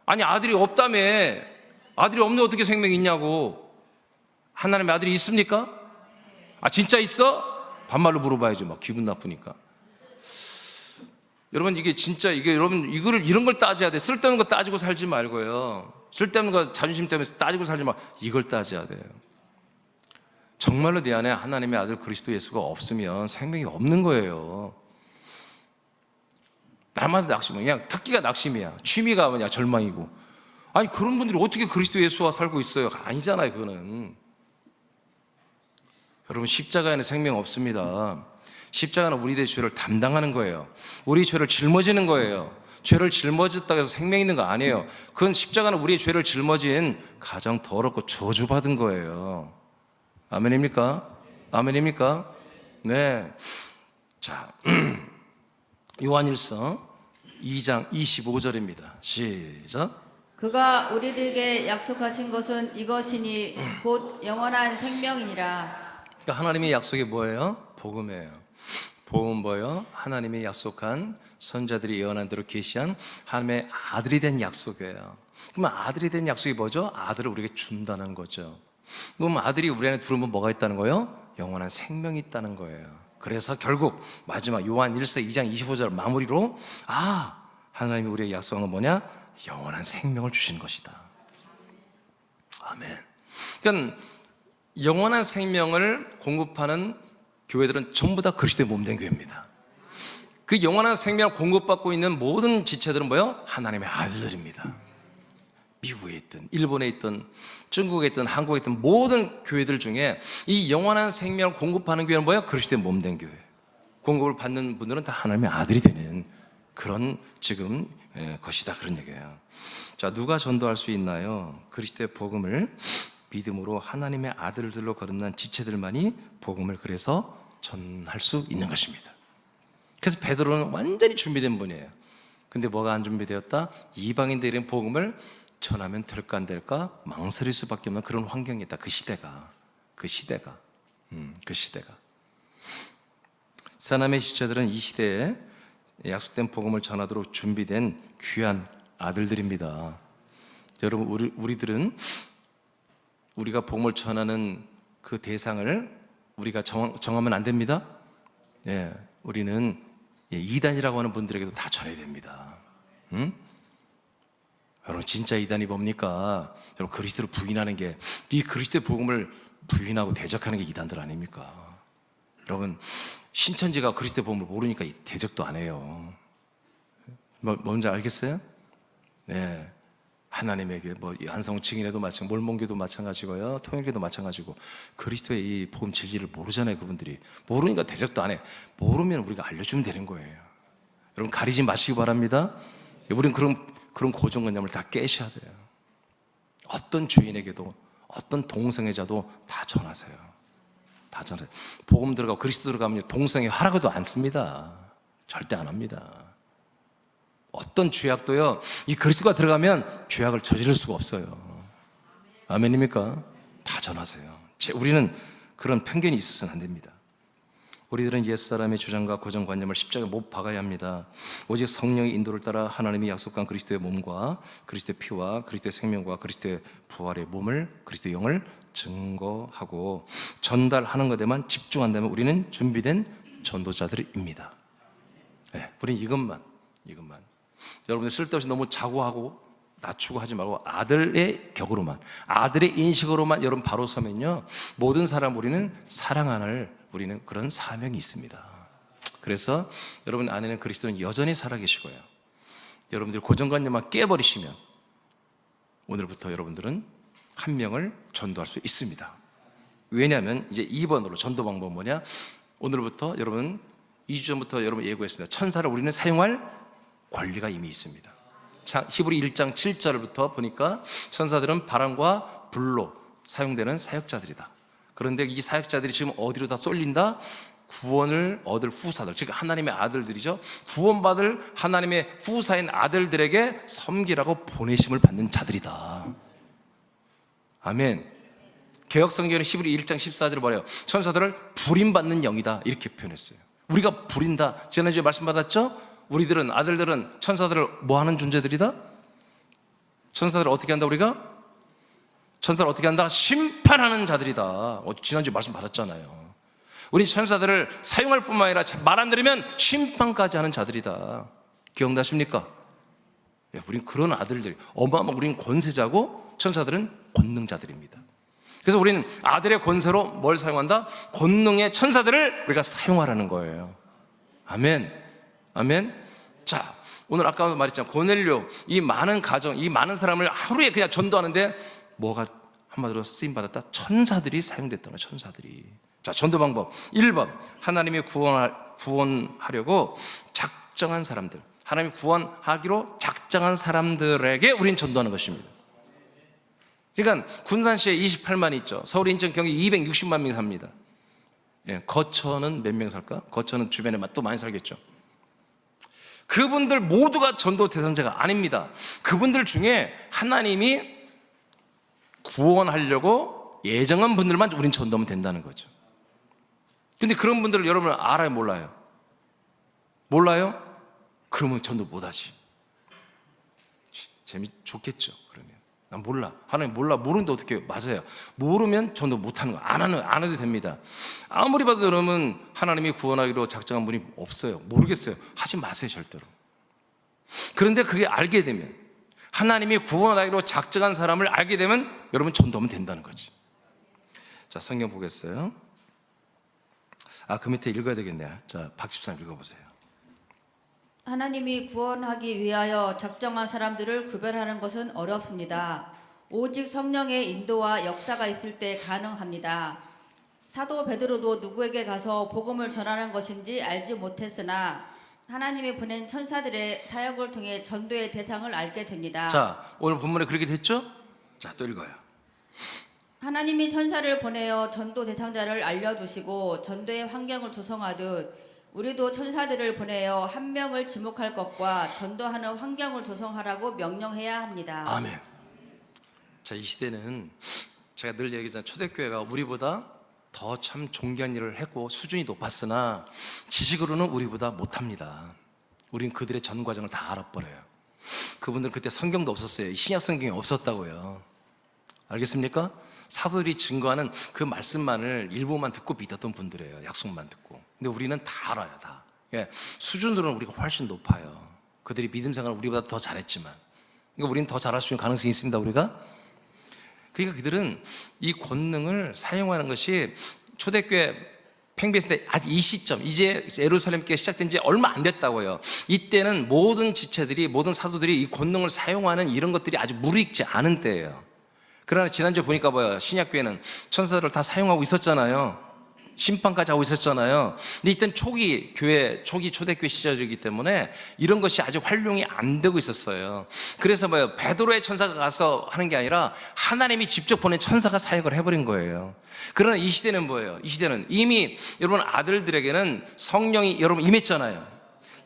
아니 아들이 없다며. 아들이 없는데 어떻게 생명이 있냐고. 하나님의 아들이 있습니까? 진짜 있어? 반말로 물어봐야지. 막 기분 나쁘니까. 여러분 이게 진짜 여러분 이런 걸 따져야 돼. 쓸데없는 거 따지고 살지 말고요. 쓸데없는 거 자존심 때문에 따지고 살지 말고 이걸 따져야 돼요. 정말로 내 안에 하나님의 아들 그리스도 예수가 없으면 생명이 없는 거예요. 날마다 낙심은 그냥 특기가 낙심이야. 취미가 뭐냐 절망이고. 아니 그런 분들이 어떻게 그리스도 예수와 살고 있어요? 아니잖아요. 그거는. 여러분 십자가에는 생명 없습니다. 십자가는 우리들의 죄를 담당하는 거예요. 우리 죄를 짊어지는 거예요. 죄를 짊어졌다고 해서 생명 있는 거 아니에요. 그건 십자가는 우리의 죄를 짊어진 가장 더럽고 저주받은 거예요. 아멘입니까? 아멘입니까? 네. 자, 요한일서 2장 25절입니다. 시작. 그가 우리들에게 약속하신 것은 이것이니 곧 영원한 생명이니라. 그러니까 하나님의 약속이 뭐예요? 복음이에요. 복음은 뭐예요? 하나님이 약속한 선자들이 예언한 대로 계시한 하나님의 아들이 된 약속이에요. 그러면 아들이 된 약속이 뭐죠? 아들을 우리에게 준다는 거죠. 그럼 아들이 우리 안에 들어오면 뭐가 있다는 거예요? 영원한 생명이 있다는 거예요. 그래서 결국 마지막 요한 1서 2장 25절 마무리로 하나님이 우리에게 약속한 건 뭐냐? 영원한 생명을 주신 것이다. 아멘. 그러니까 영원한 생명을 공급하는 교회들은 전부 다 그리스도의 몸된 교회입니다. 그 영원한 생명을 공급받고 있는 모든 지체들은 뭐예요? 하나님의 아들들입니다. 미국에 있든 일본에 있든 중국에 있든 한국에 있든 모든 교회들 중에 이 영원한 생명을 공급하는 교회는 뭐예요? 그리스도의 몸된 교회. 공급을 받는 분들은 다 하나님의 아들이 되는 그런 지금 것이다, 그런 얘기예요. 자, 누가 전도할 수 있나요? 그리스도의 복음을 믿음으로 하나님의 아들들로 거듭난 지체들만이 복음을 그래서 전할 수 있는 것입니다. 그래서 베드로는 완전히 준비된 분이에요. 근데 뭐가 안 준비되었다? 이방인들의 복음을 전하면 될까 안 될까 망설일 수밖에 없는 그런 환경이다. 그 시대가 사남의 지체들은 이 시대에 약속된 복음을 전하도록 준비된 귀한 아들들입니다. 여러분 우리들은 우리가 복음을 전하는 그 대상을 우리가 정하면 안 됩니다. 예, 우리는 이단이라고 하는 분들에게도 다 전해야 됩니다. 응? 여러분, 진짜 이단이 뭡니까? 여러분, 그리스도를 부인하는 게, 이 그리스도의 복음을 부인하고 대적하는 게 이단들 아닙니까? 여러분, 신천지가 그리스도의 복음을 모르니까 대적도 안 해요. 뭔지 알겠어요? 네. 하나님에게 안성 증인회도 마찬가지고 몰몬교도 마찬가지고요, 통일교도 마찬가지고 그리스도의 이 복음 진리를 모르잖아요. 그분들이 모르니까 대적도 안 해. 모르면 우리가 알려주면 되는 거예요. 여러분, 가리지 마시기 바랍니다. 우리는 그런 고정관념을 다 깨셔야 돼요. 어떤 주인에게도 어떤 동성애자도 다 전하세요. 다 전하세요. 복음 들어가고 그리스도 들어가면 동성애 하라고도 안 씁니다. 절대 안 합니다. 어떤 죄악도요, 이 그리스도가 들어가면 죄악을 저지를 수가 없어요. 아멘입니까? 다 전하세요. 우리는 그런 편견이 있어서는 안 됩니다. 우리들은 옛사람의 주장과 고정관념을 십자가에 못 박아야 합니다. 오직 성령의 인도를 따라 하나님이 약속한 그리스도의 몸과 그리스도의 피와 그리스도의 생명과 그리스도의 부활의 몸을, 그리스도의 영을 증거하고 전달하는 것에만 집중한다면 우리는 준비된 전도자들입니다. 네, 우리는 이것만. 여러분들 쓸데없이 너무 자고하고 낮추고 하지 말고 아들의 격으로만, 아들의 인식으로만 여러분 바로 서면요, 모든 사람 우리는 사랑하는 우리는 그런 사명이 있습니다. 그래서 여러분 안에는 그리스도는 여전히 살아계시고요, 여러분들 고정관념만 깨버리시면 오늘부터 여러분들은 한 명을 전도할 수 있습니다. 왜냐하면 이제 2번으로 전도 방법은 뭐냐? 오늘부터 여러분 2주 전부터 여러분 예고했습니다. 천사를 우리는 사용할 권리가 이미 있습니다. 히브리 1장 7절부터 보니까 천사들은 바람과 불로 사용되는 사역자들이다. 그런데 이 사역자들이 지금 어디로 다 쏠린다? 구원을 얻을 후사들, 즉 하나님의 아들들이죠. 구원받을 하나님의 후사인 아들들에게 섬기라고 보내심을 받는 자들이다. 아멘. 개역성경은 히브리 1장 14절을 뭐래요? 천사들을 부림받는 영이다, 이렇게 표현했어요. 우리가 부린다. 지난주에 말씀 받았죠? 우리들은, 아들들은 천사들을 뭐 하는 존재들이다? 천사들을 어떻게 한다? 우리가? 천사를 어떻게 한다? 심판하는 자들이다. 지난주에 말씀 받았잖아요. 우리 천사들을 사용할 뿐만 아니라 말 안 들으면 심판까지 하는 자들이다. 기억나십니까? 우린 그런 아들들, 어마어마한, 우린 권세자고 천사들은 권능자들입니다. 그래서 우리는 아들의 권세로 뭘 사용한다? 권능의 천사들을 우리가 사용하라는 거예요. 아멘. 아멘. 자, 오늘 아까 말했잖아요. 고넬료, 이 많은 가정, 이 많은 사람을 하루에 그냥 전도하는데 뭐가 한마디로 쓰임받았다? 천사들이 사용됐다는 거예요. 천사들이. 자, 전도 방법 1번, 하나님이 구원하려고 작정한 사람들, 하나님이 구원하기로 작정한 사람들에게 우린 전도하는 것입니다. 그러니까 군산시에 28만이 있죠. 서울, 인천, 경기 260만 명이 삽니다. 거처는 몇 명 살까? 거처는 주변에 또 많이 살겠죠. 그분들 모두가 전도 대상자가 아닙니다. 그분들 중에 하나님이 구원하려고 예정한 분들만 우린 전도하면 된다는 거죠. 근데 그런 분들을 여러분 알아요, 몰라요? 몰라요? 그러면 전도 못하지. 좋겠죠. 그러면 난 몰라. 하나님 몰라. 모르는데 어떻게 해요? 맞아요. 모르면 전도 못하는 거. 안 해도 됩니다. 아무리 봐도 여러분 하나님이 구원하기로 작정한 분이 없어요. 모르겠어요. 하지 마세요, 절대로. 그런데 그게 알게 되면, 하나님이 구원하기로 작정한 사람을 알게 되면 여러분 전도하면 된다는 거지. 자, 성경 보겠어요. 그 밑에 읽어야 되겠네요. 자, 박집사님 읽어보세요. 하나님이 구원하기 위하여 작정한 사람들을 구별하는 것은 어렵습니다. 오직 성령의 인도와 역사가 있을 때 가능합니다. 사도 베드로도 누구에게 가서 복음을 전하는 것인지 알지 못했으나 하나님이 보낸 천사들의 사역을 통해 전도의 대상을 알게 됩니다. 자, 오늘 본문에 그렇게 됐죠? 자, 또 읽어요. 하나님이 천사를 보내어 전도 대상자를 알려주시고 전도의 환경을 조성하듯 우리도 천사들을 보내어 한 명을 지목할 것과 전도하는 환경을 조성하라고 명령해야 합니다. 아멘. 자, 이 시대는 제가 늘 얘기하잖아요. 초대교회가 우리보다 더 참 존귀한 일을 했고 수준이 높았으나 지식으로는 우리보다 못합니다. 우린 그들의 전 과정을 다 알아버려요. 그분들은 그때 성경도 없었어요. 신약 성경이 없었다고요. 알겠습니까? 사도들이 증거하는 그 말씀만을 일부만 듣고 믿었던 분들이에요. 약속만 듣고. 근데 우리는 다 알아요, 다. 예, 수준으로는 우리가 훨씬 높아요. 그들이 믿음 생활을 우리보다 더 잘했지만, 그러니까 우리는 더 잘할 수 있는 가능성이 있습니다, 우리가. 그러니까 그들은 이 권능을 사용하는 것이 초대교회 팽배했을 때 아직 이 시점, 이제 예루살렘교회 시작된 지 얼마 안 됐다고요. 이때는 모든 지체들이, 모든 사도들이 이 권능을 사용하는 이런 것들이 아주 무르익지 않은 때예요. 그러나 지난주에 보니까 뭐예요? 신약교회는 천사들을 다 사용하고 있었잖아요. 심판까지 하고 있었잖아요. 근데 이때는 초기 교회, 초기 초대교회 시절이기 때문에 이런 것이 아직 활용이 안 되고 있었어요. 그래서 뭐예요? 베드로의 천사가 가서 하는 게 아니라 하나님이 직접 보낸 천사가 사역을 해버린 거예요. 그러나 이 시대는 뭐예요? 이 시대는 이미 여러분 아들들에게는 성령이 여러분 임했잖아요.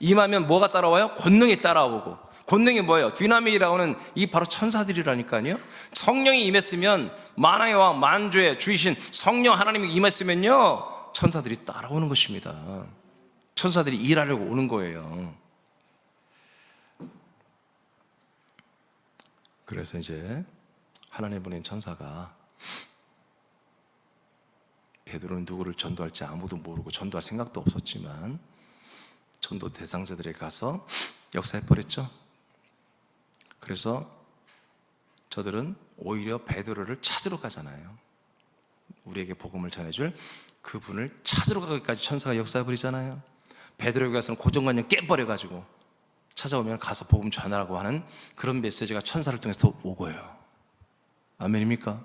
임하면 뭐가 따라와요? 권능이 따라오고. 권능이 뭐예요? 디나믹이라고 하는 이 바로 천사들이라니까요. 성령이 임했으면 만왕의 왕 만주의 주이신 성령 하나님이 임했으면요 천사들이 따라오는 것입니다. 천사들이 일하려고 오는 거예요. 그래서 이제 하나님 보낸 천사가 베드로는 누구를 전도할지 아무도 모르고 전도할 생각도 없었지만 전도 대상자들에게 가서 역사해버렸죠. 그래서 저들은 오히려 베드로를 찾으러 가잖아요. 우리에게 복음을 전해줄 그분을 찾으러 가기까지 천사가 역사해버리잖아요. 베드로에게 가서는 고정관념 깨버려가지고 찾아오면 가서 복음 전하라고 하는 그런 메시지가 천사를 통해서 오고요. 아멘입니까?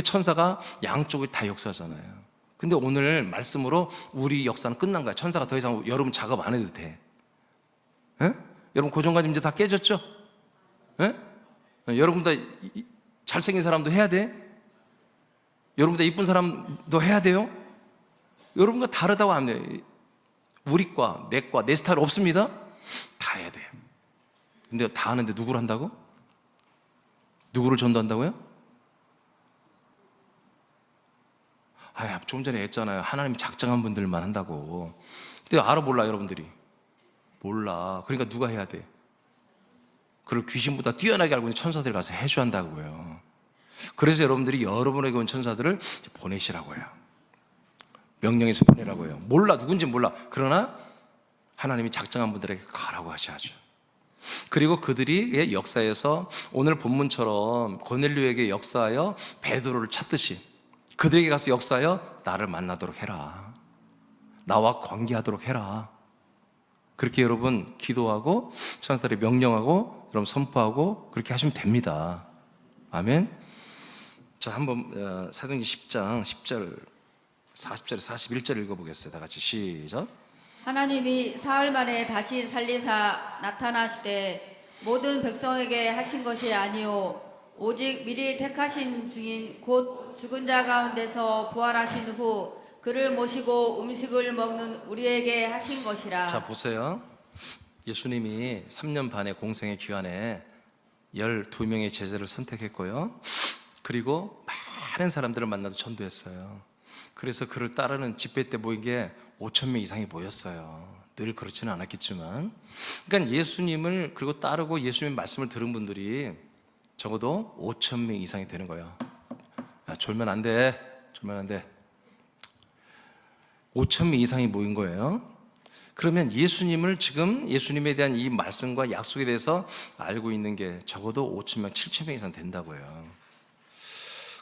천사가 양쪽에 다 역사하잖아요. 근데 오늘 말씀으로 우리 역사는 끝난 거야. 천사가 더 이상 여러분 작업 안 해도 돼. 에? 여러분 고정관념 이제 다 깨졌죠? 에? 여러분보다 잘생긴 사람도 해야 돼? 여러분보다 이쁜 사람도 해야 돼요? 여러분과 다르다고 하면 우리과 내과 내 스타일 없습니다? 다 해야 돼요. 근데 다 하는데 누구를 한다고? 누구를 전도한다고요? 좀 전에 했잖아요. 하나님이 작정한 분들만 한다고. 근데 알아 몰라 여러분들이? 몰라. 그러니까 누가 해야 돼? 그걸 귀신보다 뛰어나게 알고 있는 천사들이 가서 해줘야 한다고요. 그래서 여러분들이 여러분에게 온 천사들을 보내시라고요. 명령해서 보내라고요. 몰라, 누군지 몰라. 그러나 하나님이 작정한 분들에게 가라고 하셔야죠. 그리고 그들이 역사에서 오늘 본문처럼 고넬료에게 역사하여 베드로를 찾듯이 그들에게 가서 역사하여 나를 만나도록 해라. 나와 관계하도록 해라. 그렇게 여러분 기도하고 천사들이 명령하고 여러분 선포하고 그렇게 하시면 됩니다. 아멘. 자, 한번 사도행전 10장 10절 40절에 41절 읽어보겠어요. 다 같이 시작. 하나님이 사흘 만에 다시 살리사 나타나시되 모든 백성에게 하신 것이 아니요 오직 미리 택하신 중인 곧 죽은 자 가운데서 부활하신 후 그를 모시고 음식을 먹는 우리에게 하신 것이라. 자, 보세요. 예수님이 3년 반의 공생의 기간에 12명의 제자를 선택했고요. 그리고 많은 사람들을 만나서 전도했어요. 그래서 그를 따르는 집회 때 모인 게 5,000명 이상이 모였어요. 늘 그렇지는 않았겠지만. 그러니까 예수님을 그리고 따르고 예수님 말씀을 들은 분들이 적어도 5,000명 이상이 되는 거예요. 야, 졸면 안 돼. 졸면 안 돼. 5,000명 이상이 모인 거예요. 그러면 예수님을 지금 예수님에 대한 이 말씀과 약속에 대해서 알고 있는 게 적어도 5,000명, 7,000명 이상 된다고요.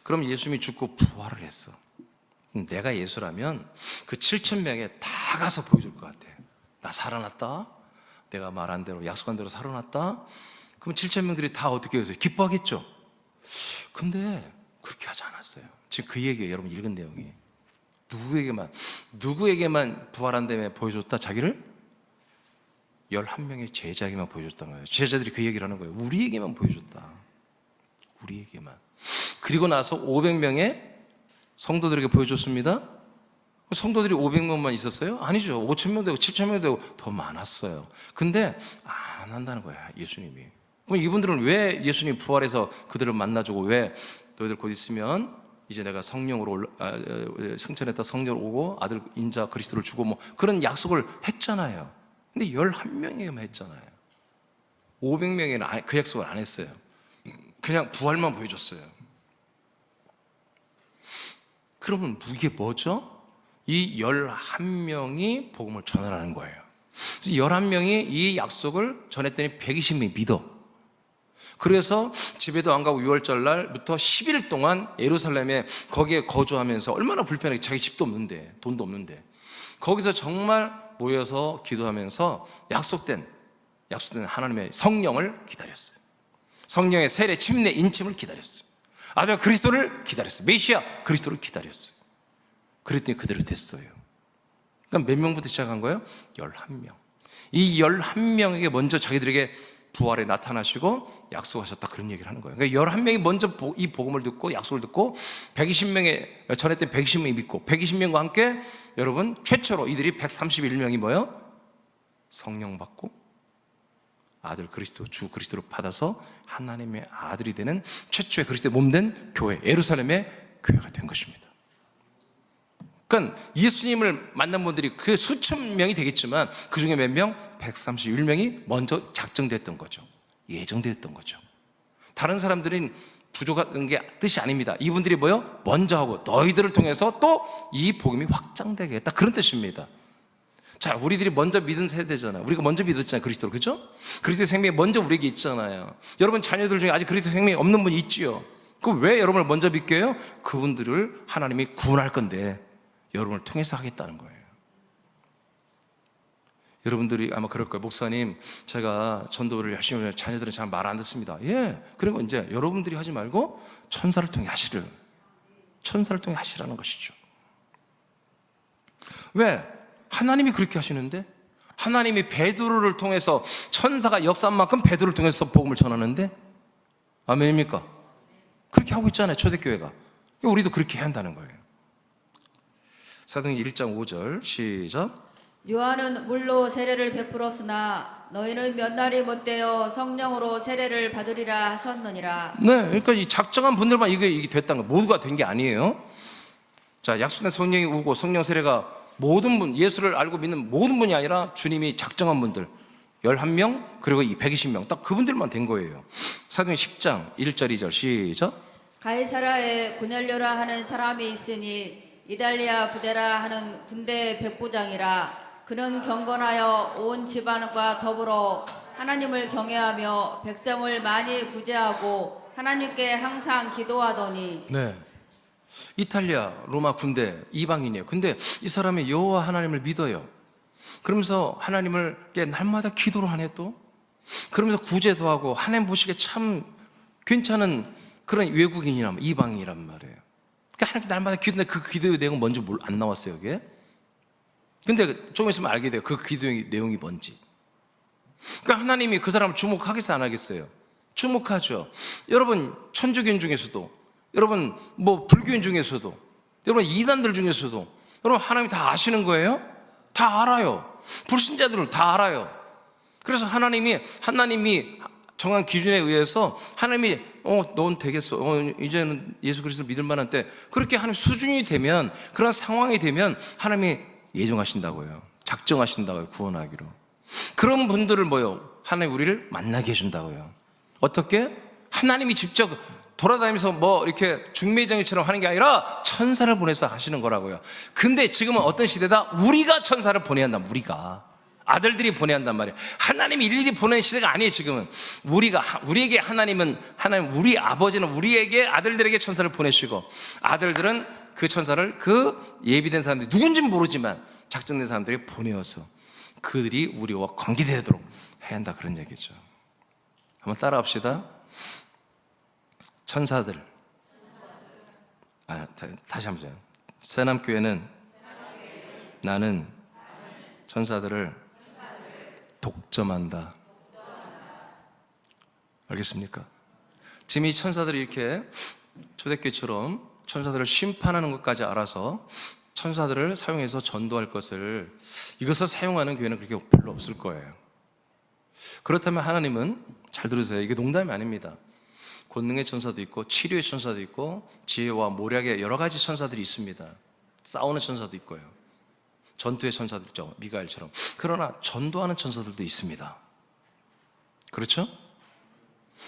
그럼 예수님이 죽고 부활을 했어. 내가 예수라면 그 7,000명에 다 가서 보여줄 것 같아. 나 살아났다. 내가 말한 대로 약속한 대로 살아났다. 그럼 7,000명들이 다 어떻게 해서 기뻐하겠죠. 근데 그렇게 하지 않았어요. 지금 그 얘기예요. 여러분 읽은 내용이. 누구에게만 부활한 다음에 보여줬다? 자기를 11명의 제자에게만 보여줬다는 거예요. 제자들이 그 얘기를 하는 거예요. 우리에게만 보여줬다. 우리에게만. 그리고 나서 500명의 성도들에게 보여줬습니다. 성도들이 500명만 있었어요? 아니죠. 5,000명 되고 7,000명 되고 더 많았어요. 근데 안 한다는 거야, 예수님이. 그럼 이분들은 왜 예수님 부활해서 그들을 만나주고 왜 너희들 곧 있으면 이제 내가 성령으로 승천했다 성령으로 오고 아들 인자 그리스도를 주고 뭐 그런 약속을 했잖아요. 근데 11명에게만 했잖아요. 500명에는 그 약속을 안 했어요. 그냥 부활만 보여줬어요. 그러면 이게 뭐죠? 이 11명이 복음을 전하라는 거예요. 그래서 11명이 이 약속을 전했더니 120명이 믿어. 그래서 집에도 안 가고 6월절 날부터 10일 동안 예루살렘에 거기에 거주하면서 얼마나 불편하게, 자기 집도 없는데, 돈도 없는데, 거기서 정말 모여서 기도하면서 약속된 하나님의 성령을 기다렸어요. 성령의 세례, 침례, 인침을 기다렸어요. 아들 그리스도를 기다렸어요. 메시아 그리스도를 기다렸어요. 그랬더니 그대로 됐어요. 그러니까 몇 명부터 시작한 거예요? 11명. 이 11명에게 먼저 자기들에게 부활에 나타나시고 약속하셨다, 그런 얘기를 하는 거예요. 그러니까 11명이 먼저 이 복음을 듣고 약속을 듣고 120명에 전했던 120명이 믿고 120명과 함께 여러분 최초로 이들이 131명이 뭐예요? 성령 받고 아들 그리스도, 주 그리스도를 받아서 하나님의 아들이 되는 최초의 그리스도의 몸된 교회, 예루살렘의 교회가 된 것입니다. 그러니까 예수님을 만난 분들이 그 수천 명이 되겠지만 그 중에 몇 명? 131명이 먼저 작정됐던 거죠. 예정됐던 거죠. 다른 사람들은 부족한 게 뜻이 아닙니다. 이분들이 뭐요? 먼저 하고 너희들을 통해서 또 이 복음이 확장되게 했다, 그런 뜻입니다. 자, 우리들이 먼저 믿은 세대잖아요. 우리가 먼저 믿었잖아요, 그리스도를. 그렇죠? 그리스도의 생명이 먼저 우리에게 있잖아요. 여러분 자녀들 중에 아직 그리스도의 생명이 없는 분이 있지요. 그럼 왜 여러분을 먼저 믿게요? 그분들을 하나님이 구원할 건데 여러분을 통해서 하겠다는 거예요. 여러분들이 아마 그럴 거예요. 목사님, 제가 전도를 열심히 하면 자녀들은 잘 말 안 듣습니다. 예. 그리고 이제 여러분들이 하지 말고 천사를 통해 하시라는 것이죠. 왜? 하나님이 그렇게 하시는데, 하나님이 베드로를 통해서 천사가 역사한 만큼 베드로를 통해서 복음을 전하는데, 아멘입니까? 그렇게 하고 있잖아요, 초대교회가. 우리도 그렇게 해야 한다는 거예요. 사도행전 1장 5절 시작. 요한은 물로 세례를 베풀었으나 너희는 몇 날이 못되어 성령으로 세례를 받으리라 하셨느니라. 네, 그러니까 이 작정한 분들만 이게 됐다는 거예요. 모두가 된 게 아니에요. 자, 약속된 성령이 오고 성령 세례가 모든 분, 예수를 알고 믿는 모든 분이 아니라 주님이 작정한 분들 11명, 그리고 이 120명, 딱 그분들만 된 거예요. 사도행전 10장 1절 2절 시작. 가이사라에 고넬료라 하는 사람이 있으니 이달리아 부데라 하는 군대 백부장이라. 그는 경건하여 온 집안과 더불어 하나님을 경외하며 백성을 많이 구제하고 하나님께 항상 기도하더니. 네, 이탈리아 로마 군대 이방인이에요. 근데 이 사람이 여호와 하나님을 믿어요. 그러면서 하나님을께 날마다 기도를 하네. 또 그러면서 구제도 하고 하나님 보시기에 참 괜찮은 그런 외국인이란, 이방인이란 말이에요. 그러니까 하나님께 날마다 기도하는데 그 기도의 내용은 뭔지 안 나왔어요, 여기에. 근데 조금 있으면 알게 돼요, 그 기도의 내용이 뭔지. 그러니까 하나님이 그 사람을 주목하겠어요, 안 하겠어요? 주목하죠. 여러분 천주교인 중에서도, 여러분 뭐 불교인 중에서도, 여러분 이단들 중에서도 여러분 하나님이 다 아시는 거예요? 다 알아요. 불신자들은 다 알아요. 그래서 하나님이 정한 기준에 의해서 하나님이 넌 되겠어, 이제는 예수 그리스도를 믿을 만한 때, 그렇게 하나님 수준이 되면, 그런 상황이 되면 하나님이 예정하신다고요. 작정하신다고요, 구원하기로. 그런 분들을 하나님 우리를 만나게 해준다고요. 어떻게? 하나님이 직접 돌아다니면서 이렇게 중매장이처럼 하는 게 아니라 천사를 보내서 하시는 거라고요. 근데 지금은 어떤 시대다? 우리가 천사를 보내야 한다. 우리가 아들들이 보내야 한단 말이에요. 하나님이 일일이 보내는 시대가 아니에요. 지금은 우리에게 하나님, 우리 아버지는 우리에게 아들들에게 천사를 보내시고, 아들들은 그 천사를 그 예비된 사람들이 누군지는 모르지만 작정된 사람들에게 보내어서 그들이 우리와 관계되도록 해야 한다, 그런 얘기죠. 한번 따라합시다. 천사들. 다시 한번. 새남교회는 나는 천사들을 독점한다. 알겠습니까? 지금 이 천사들이 이렇게 초대교회처럼 천사들을 심판하는 것까지 알아서 천사들을 사용해서 전도할 것을, 이것을 사용하는 교회는 그렇게 별로 없을 거예요. 그렇다면 하나님은, 잘 들으세요, 이게 농담이 아닙니다. 권능의 천사도 있고 치료의 천사도 있고 지혜와 모략의 여러 가지 천사들이 있습니다. 싸우는 천사도 있고요, 전투의 천사도 있죠, 미가엘처럼. 그러나 전도하는 천사들도 있습니다. 그렇죠?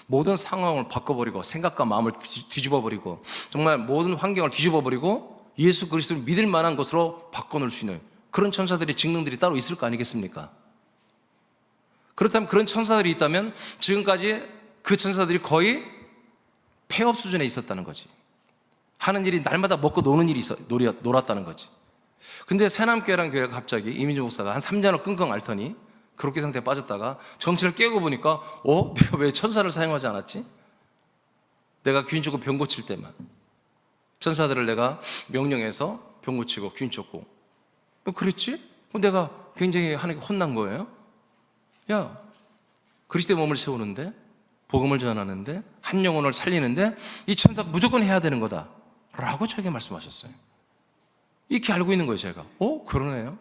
모든 상황을 바꿔버리고 생각과 마음을 뒤집어버리고 정말 모든 환경을 뒤집어버리고 예수 그리스도를 믿을 만한 것으로 바꿔놓을 수 있는 그런 천사들이 직능들이 따로 있을 거 아니겠습니까? 그렇다면 그런 천사들이 있다면 지금까지 그 천사들이 거의 폐업 수준에 있었다는 거지. 하는 일이 날마다 먹고 노는 일이 놀았다는 거지. 근데 새남교회라는 교회가 갑자기 이민주 목사가 한 3년을 끙끙 앓더니 그렇게 상태에 빠졌다가 정신을 깨고 보니까 내가 왜 천사를 사용하지 않았지? 내가 귀인 쫓고 병 고칠 때만 천사들을 내가 명령해서 병 고치고 귀인 쫓고 그랬지? 내가 굉장히 하나님께 혼난 거예요. 야, 그리스도의 몸을 세우는데 복음을 전하는데 한 영혼을 살리는데 이 천사가 무조건 해야 되는 거다 라고 저에게 말씀하셨어요. 이렇게 알고 있는 거예요. 제가 그러네요.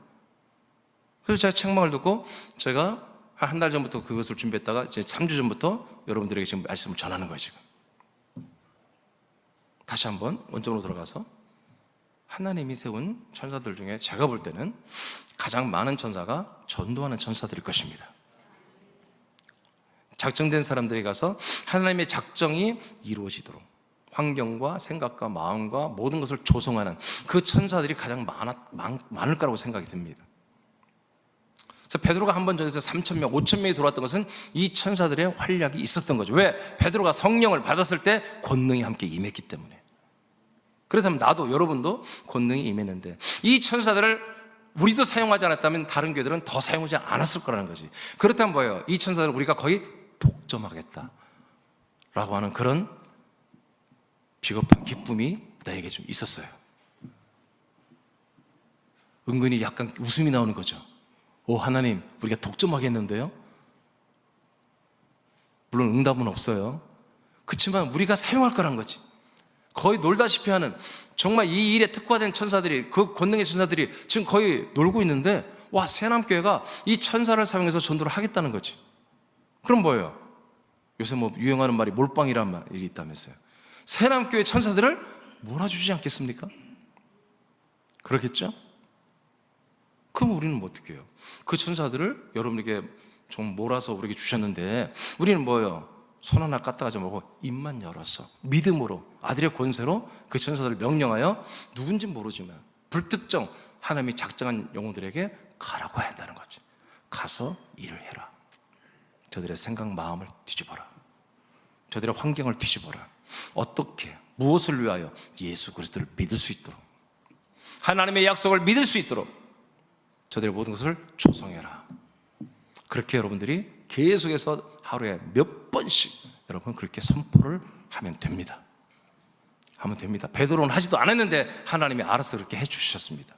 그래서 제가 책망을 듣고 제가 한 달 전부터 그것을 준비했다가 이제 3주 전부터 여러분들에게 지금 말씀을 전하는 거예요. 지금 다시 한번 원점으로 들어가서 하나님이 세운 천사들 중에 제가 볼 때는 가장 많은 천사가 전도하는 천사들일 것입니다. 작정된 사람들에게 가서 하나님의 작정이 이루어지도록 환경과 생각과 마음과 모든 것을 조성하는 그 천사들이 가장 많을 거라고 생각이 듭니다. 그래서 베드로가 한 번 전에서 3,000명, 5,000명이 들어왔던 것은 이 천사들의 활약이 있었던 거죠. 왜? 베드로가 성령을 받았을 때 권능이 함께 임했기 때문에. 그렇다면 나도 여러분도 권능이 임했는데 이 천사들을 우리도 사용하지 않았다면 다른 교회들은 더 사용하지 않았을 거라는 거지. 그렇다면 뭐예요? 이 천사들을 우리가 거의 독점하겠다 라고 하는 그런 비겁한 기쁨이 나에게 좀 있었어요. 은근히 약간 웃음이 나오는 거죠. 하나님, 우리가 독점하겠는데요? 물론 응답은 없어요. 그렇지만 우리가 사용할 거란 거지. 거의 놀다시피 하는, 정말 이 일에 특화된 천사들이, 그 권능의 천사들이 지금 거의 놀고 있는데 새남교회가 이 천사를 사용해서 전도를 하겠다는 거지. 그럼 뭐예요? 요새 유행하는 말이 몰빵이란 말이 있다면서요. 새남교회 천사들을 몰아주지 않겠습니까? 그렇겠죠? 그럼 우리는 어떻게 해요? 그 천사들을 여러분에게 좀 몰아서 우리에게 주셨는데 우리는 뭐예요? 손 하나 까딱하지 말고 입만 열어서 믿음으로 아들의 권세로 그 천사들을 명령하여 누군지 모르지만 불특정 하나님이 작정한 영혼들에게 가라고 해야 한다는 거지. 가서 일을 해라. 저들의 생각 마음을 뒤집어라. 저들의 환경을 뒤집어라. 어떻게? 무엇을 위하여? 예수 그리스도를 믿을 수 있도록, 하나님의 약속을 믿을 수 있도록 저들의 모든 것을 조성해라. 그렇게 여러분들이 계속해서 하루에 몇 번씩 여러분 그렇게 선포를 하면 됩니다. 하면 됩니다. 베드로는 하지도 않았는데 하나님이 알아서 그렇게 해주셨습니다.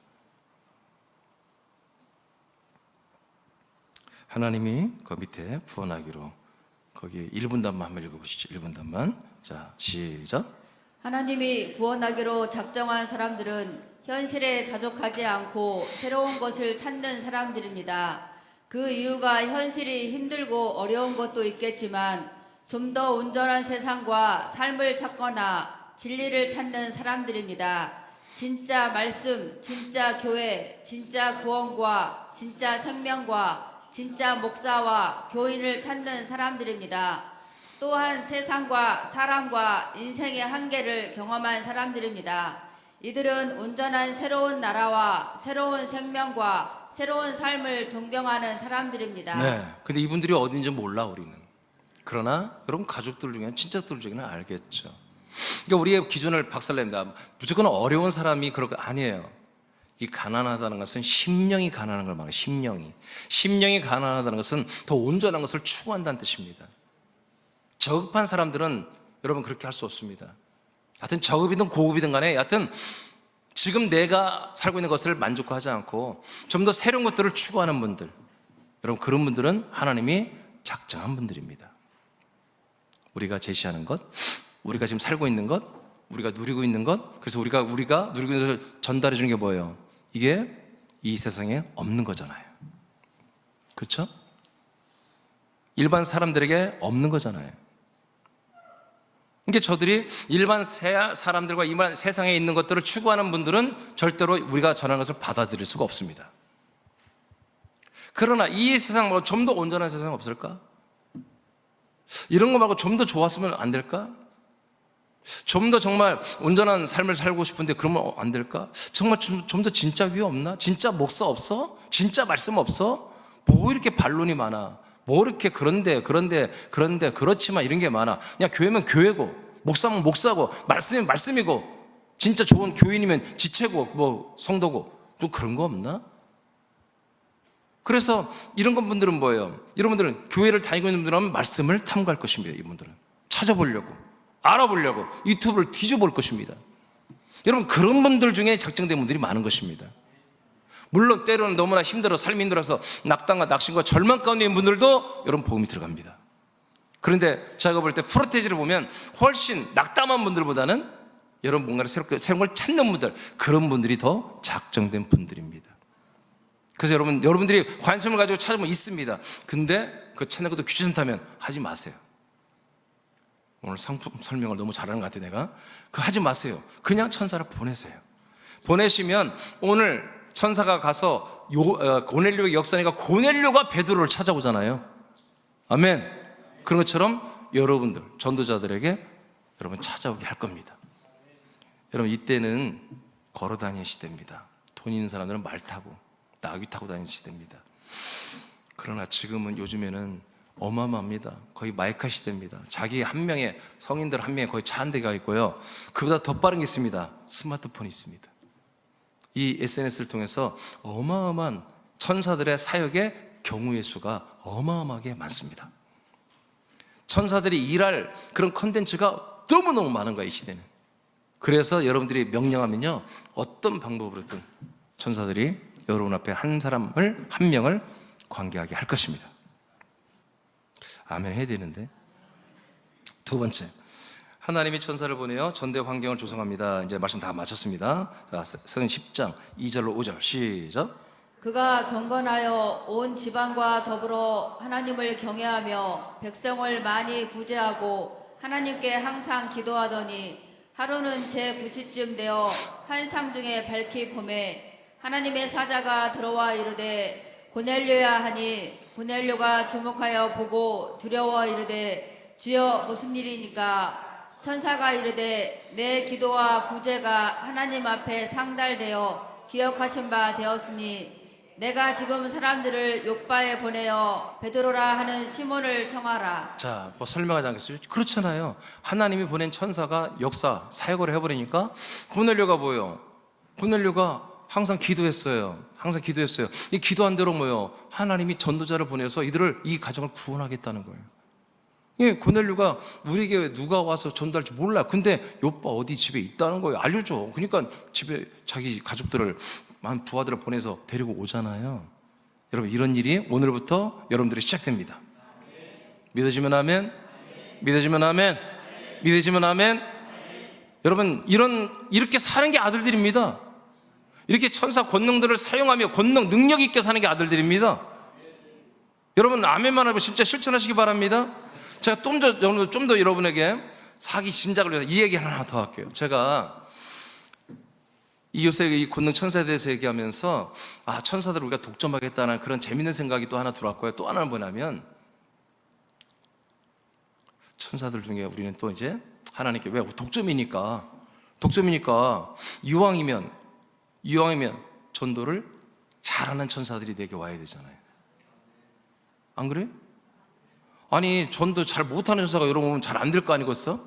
하나님이 그 밑에 구원하기로, 거기 1분단만 한번 읽어보시죠. 1분단만. 자, 시작. 하나님이 구원하기로 작정한 사람들은 현실에 자족하지 않고 새로운 것을 찾는 사람들입니다. 그 이유가 현실이 힘들고 어려운 것도 있겠지만 좀 더 온전한 세상과 삶을 찾거나 진리를 찾는 사람들입니다. 진짜 말씀, 진짜 교회, 진짜 구원과 진짜 생명과 진짜 목사와 교인을 찾는 사람들입니다. 또한 세상과 사람과 인생의 한계를 경험한 사람들입니다. 이들은 온전한 새로운 나라와 새로운 생명과 새로운 삶을 동경하는 사람들입니다. 네. 근데 이분들이 어딘지 몰라, 우리는. 그러나 여러분 가족들 중에는, 친척들 중에는 알겠죠. 그러니까 우리의 기준을 박살냅니다. 무조건 어려운 사람이 그럴 거 아니에요. 이 가난하다는 것은 심령이 가난한 걸 말해요. 심령이 가난하다는 것은 더 온전한 것을 추구한다는 뜻입니다. 저급한 사람들은 여러분 그렇게 할 수 없습니다. 하여튼 저급이든 고급이든 간에 하여튼 지금 내가 살고 있는 것을 만족하지 않고 좀 더 새로운 것들을 추구하는 분들, 여러분 그런 분들은 하나님이 작정한 분들입니다. 우리가 제시하는 것, 우리가 지금 살고 있는 것, 우리가 누리고 있는 것, 그래서 우리가 누리고 있는 것을 전달해 주는 게 뭐예요? 이게 이 세상에 없는 거잖아요. 그렇죠? 일반 사람들에게 없는 거잖아요. 그러니까 저들이 일반 사람들과 일반 세상에 있는 것들을 추구하는 분들은 절대로 우리가 전하는 것을 받아들일 수가 없습니다. 그러나 이 세상 말고 좀 더 온전한 세상 없을까? 이런 거 말고 좀 더 좋았으면 안 될까? 좀 더 정말 온전한 삶을 살고 싶은데 그러면 안 될까? 정말 좀 더 진짜 위에 없나? 진짜 목사 없어? 진짜 말씀 없어? 뭐 이렇게 반론이 많아? 뭐 이렇게 그런데 그렇지만 이런 게 많아? 그냥 교회면 교회고 목사면 목사고 말씀이면 말씀이고 진짜 좋은 교인이면 지체고 뭐 성도고 또 그런 거 없나? 그래서 이런 분들은 뭐예요? 여러분들은 교회를 다니고 있는 분들은 말씀을 탐구할 것입니다. 이분들은 찾아보려고 알아보려고 유튜브를 뒤져볼 것입니다. 여러분 그런 분들 중에 작정된 분들이 많은 것입니다. 물론 때로는 너무나 힘들어 삶이 힘들어서 낙담과 낙심과 절망 가운데 있는 분들도 여러분 복음이 들어갑니다. 그런데 제가 볼 때 프로테지를 보면 훨씬 낙담한 분들보다는 여러분 뭔가를 새로운 걸 찾는 분들, 그런 분들이 더 작정된 분들입니다. 그래서 여러분들이 관심을 가지고 찾으면 있습니다. 근데 그 찾는 것도 귀찮다면 하지 마세요. 오늘 상품 설명을 너무 잘하는 것 같아요. 내가 그거 하지 마세요. 그냥 천사를 보내세요. 보내시면 오늘 천사가 가서 고넬료의 역사니까 고넬료가 베드로를 찾아오잖아요. 아멘. 그런 것처럼 여러분들 전도자들에게 여러분 찾아오게 할 겁니다. 여러분 이때는 걸어 다니는 시대입니다. 돈 있는 사람들은 말 타고 나귀 타고 다니는 시대입니다. 그러나 지금은 요즘에는 어마어마합니다. 거의 마이카 시대입니다. 자기 한 명의 성인들 한 명에 거의 차 한 대가 있고요. 그보다 더 빠른 게 있습니다. 스마트폰이 있습니다. 이 SNS를 통해서 어마어마한 천사들의 사역의 경우의 수가 어마어마하게 많습니다. 천사들이 일할 그런 컨텐츠가 너무너무 많은 거예요, 이 시대는. 그래서 여러분들이 명령하면요, 어떤 방법으로든 천사들이 여러분 앞에 한 명을 관계하게 할 것입니다. 아멘 해야 되는데. 두 번째, 하나님이 천사를 보내어 전대 환경을 조성합니다. 이제 말씀 다 마쳤습니다. 서른 10장 2절로 5절 시작. 그가 경건하여 온 지방과 더불어 하나님을 경외하며 백성을 많이 구제하고 하나님께 항상 기도하더니 하루는 제9시쯤 되어 환상 중에 밝히 보매 하나님의 사자가 들어와 이르되 고넬료야 하니 고넬료가 주목하여 보고 두려워 이르되 주여 무슨 일이니까? 천사가 이르되 내 기도와 구제가 하나님 앞에 상달되어 기억하신 바 되었으니 내가 지금 사람들을 욥바에 보내어 베드로라 하는 시몬을 청하라. 자, 뭐 설명하지 않겠어요? 그렇잖아요. 하나님이 보낸 천사가 역사 사역을 해버리니까 고넬료가 뭐예요? 고넬료가 항상 기도했어요. 이 기도한 대로 뭐예요? 하나님이 전도자를 보내서 이 가정을 구원하겠다는 거예요. 예, 고넬료가 우리 교회 누가 와서 전도할지 몰라. 근데 욥바 어디 집에 있다는 거예요. 알려줘. 그러니까 집에 자기 가족들을 만 부하들을 보내서 데리고 오잖아요. 여러분 이런 일이 오늘부터 여러분들이 시작됩니다. 믿어지면 아멘. 믿어지면 아멘. 믿어지면 아멘. 여러분 이렇게 사는 게 아들들입니다. 이렇게 천사 권능들을 사용하며 권능 능력 있게 사는 게 아들들입니다. 여러분 아멘만 하고 진짜 실천하시기 바랍니다. 제가 좀 더 여러분에게 사기 진작을 위해서 이 얘기 하나 더 할게요. 제가 요새 이 권능 천사에 대해서 얘기하면서 천사들을 우리가 독점하겠다는 그런 재밌는 생각이 또 하나 들어왔고요. 또 하나는 뭐냐면 천사들 중에 우리는 또 이제 하나님께 왜 독점이니까 이왕이면 전도를 잘하는 천사들이 내게 와야 되잖아요. 안 그래요? 아니 전도 잘 못하는 천사가 여러분 오면 잘 안 될 거 아니겠어?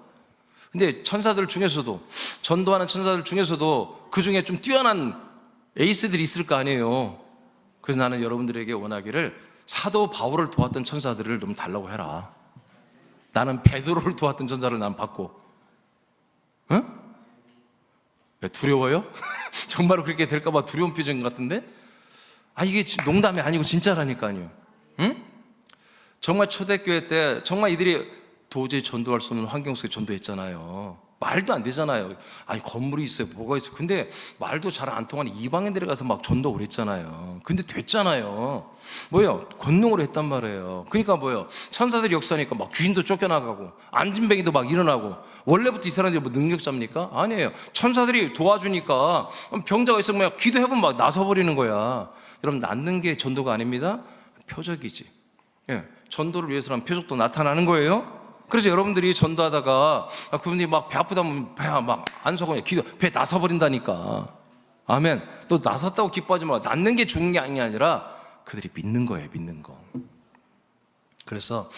근데 천사들 중에서도 전도하는 천사들 중에서도 그 중에 좀 뛰어난 에이스들이 있을 거 아니에요. 그래서 나는 여러분들에게 원하기를 사도 바울을 도왔던 천사들을 좀 달라고 해라. 나는 베드로를 도왔던 천사를 난 받고. 응? 왜 두려워요? 정말로 그렇게 될까 봐 두려운 표정 같은데? 이게 농담이 아니고 진짜라니까요. 응? 정말 초대교회 때 정말 이들이 도저히 전도할 수 없는 환경 속에 전도했잖아요. 말도 안 되잖아요. 건물이 있어요, 뭐가 있어요. 근데 말도 잘 안 통하는 이방인들에 가서 막 전도 오래 했잖아요. 근데 됐잖아요. 뭐예요? 권능으로 했단 말이에요. 그러니까 뭐예요? 천사들이 역사니까 막 귀신도 쫓겨나가고 안진뱅이도 막 일어나고. 원래부터 이 사람들이 뭐 능력자입니까? 아니에요. 천사들이 도와주니까 병자가 있으면 그냥 기도해보면 막 나서버리는 거야. 여러분 낫는 게 전도가 아닙니다. 표적이지. 예, 전도를 위해서라면 표적도 나타나는 거예요. 그래서 여러분들이 전도하다가 그분이 막 배 아프다면 배 막 안 서고 기도 배 나서버린다니까. 아멘. 또 나섰다고 기뻐하지 마. 낫는 게 좋은 게 아니라 그들이 믿는 거예요. 믿는 거. 그래서